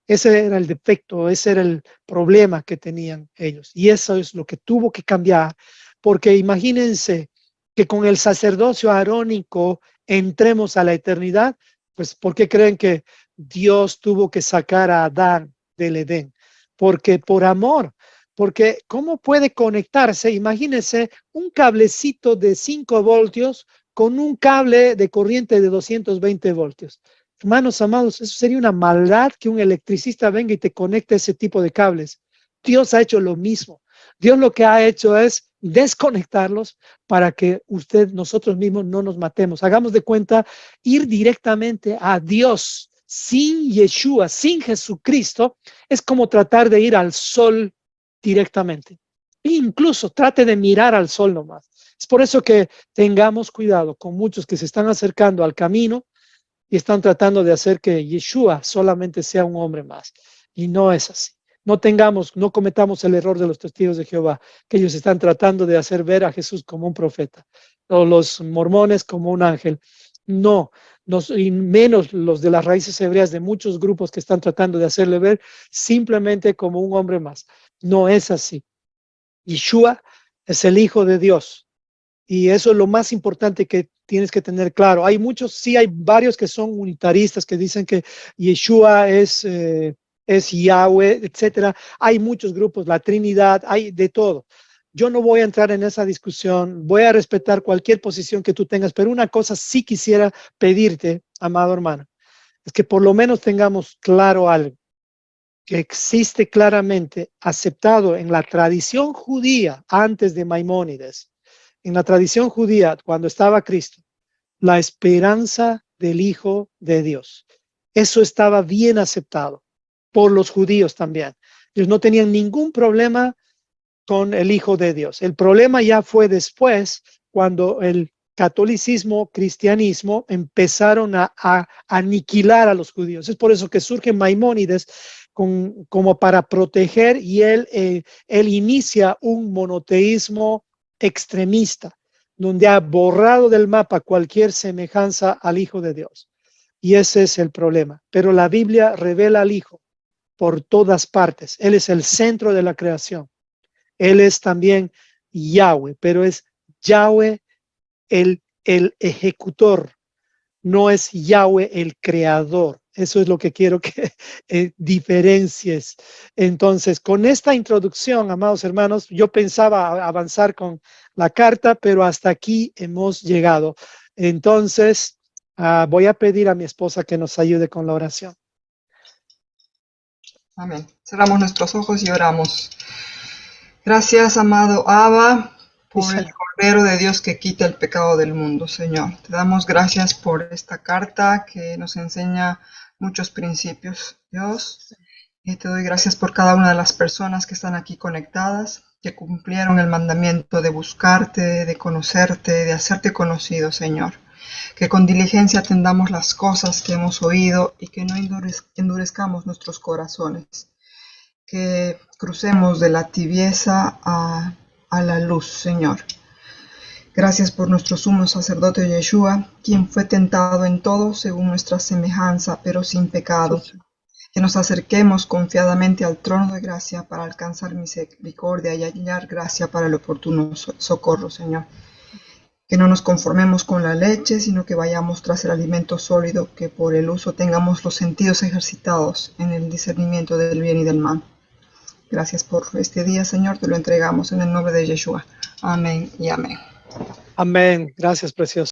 [SPEAKER 1] Ese era el defecto, ese era el problema que tenían ellos. Y eso es lo que tuvo que cambiar, porque imagínense que con el sacerdocio arónico entremos a la eternidad. Pues, ¿por qué creen que Dios tuvo que sacar a Adán del Edén? Porque por amor. Porque ¿cómo puede conectarse? Imagínense un cablecito de 5 voltios con un cable de corriente de 220 voltios. Hermanos amados, eso sería una maldad que un electricista venga y te conecte ese tipo de cables. Dios ha hecho lo mismo. Dios lo que ha hecho es desconectarlos para que nosotros mismos no nos matemos. Hagamos de cuenta ir directamente a Dios sin Yeshua, sin Jesucristo, es como tratar de ir al sol directamente. Incluso trate de mirar al sol nomás. Es por eso que tengamos cuidado con muchos que se están acercando al camino y están tratando de hacer que Yeshua solamente sea un hombre más. Y no es así. No cometamos el error de los testigos de Jehová, que ellos están tratando de hacer ver a Jesús como un profeta, o los mormones como un ángel. No, y menos los de las raíces hebreas de muchos grupos que están tratando de hacerle ver simplemente como un hombre más. No es así. Yeshua es el Hijo de Dios. Y eso es lo más importante que tienes que tener claro. Hay varios que son unitaristas que dicen que Yeshua es Yahweh, etcétera. Hay muchos grupos, la Trinidad, hay de todo. Yo no voy a entrar en esa discusión, voy a respetar cualquier posición que tú tengas, pero una cosa sí quisiera pedirte, amado hermano, es que por lo menos tengamos claro algo, que existe claramente aceptado en la tradición judía antes de Maimónides. En la tradición judía, cuando estaba Cristo, la esperanza del Hijo de Dios. Eso estaba bien aceptado por los judíos también. Ellos no tenían ningún problema con el Hijo de Dios. El problema ya fue después, cuando el catolicismo, cristianismo empezaron a aniquilar a los judíos. Es por eso que surge Maimónides como para proteger, y él inicia un monoteísmo extremista, donde ha borrado del mapa cualquier semejanza al Hijo de Dios. Y ese es el problema. Pero la Biblia revela al Hijo por todas partes. Él es el centro de la creación. Él es también Yahweh, pero es Yahweh el ejecutor, no es Yahweh el creador. Eso es lo que quiero que diferencies. Entonces, con esta introducción, amados hermanos, yo pensaba avanzar con la carta, pero hasta aquí hemos llegado. Entonces, voy a pedir a mi esposa que nos ayude con la oración.
[SPEAKER 7] Amén. Cerramos nuestros ojos y oramos. Gracias, amado Abba, por el Cordero de Dios que quita el pecado del mundo, Señor. Te damos gracias por esta carta que nos enseña muchos principios, Dios. Y te doy gracias por cada una de las personas que están aquí conectadas, que cumplieron el mandamiento de buscarte, de conocerte, de hacerte conocido, Señor. Que con diligencia atendamos las cosas que hemos oído y que no endurezcamos nuestros corazones. Que crucemos de la tibieza a la luz, Señor. Gracias por nuestro sumo sacerdote Yeshua, quien fue tentado en todo según nuestra semejanza, pero sin pecado. Que nos acerquemos confiadamente al trono de gracia para alcanzar misericordia y hallar gracia para el oportuno socorro, Señor. Que no nos conformemos con la leche, sino que vayamos tras el alimento sólido, que por el uso tengamos los sentidos ejercitados en el discernimiento del bien y del mal. Gracias por este día, Señor, te lo entregamos en el nombre de Yeshua. Amén y amén.
[SPEAKER 1] Amén. Gracias, precioso.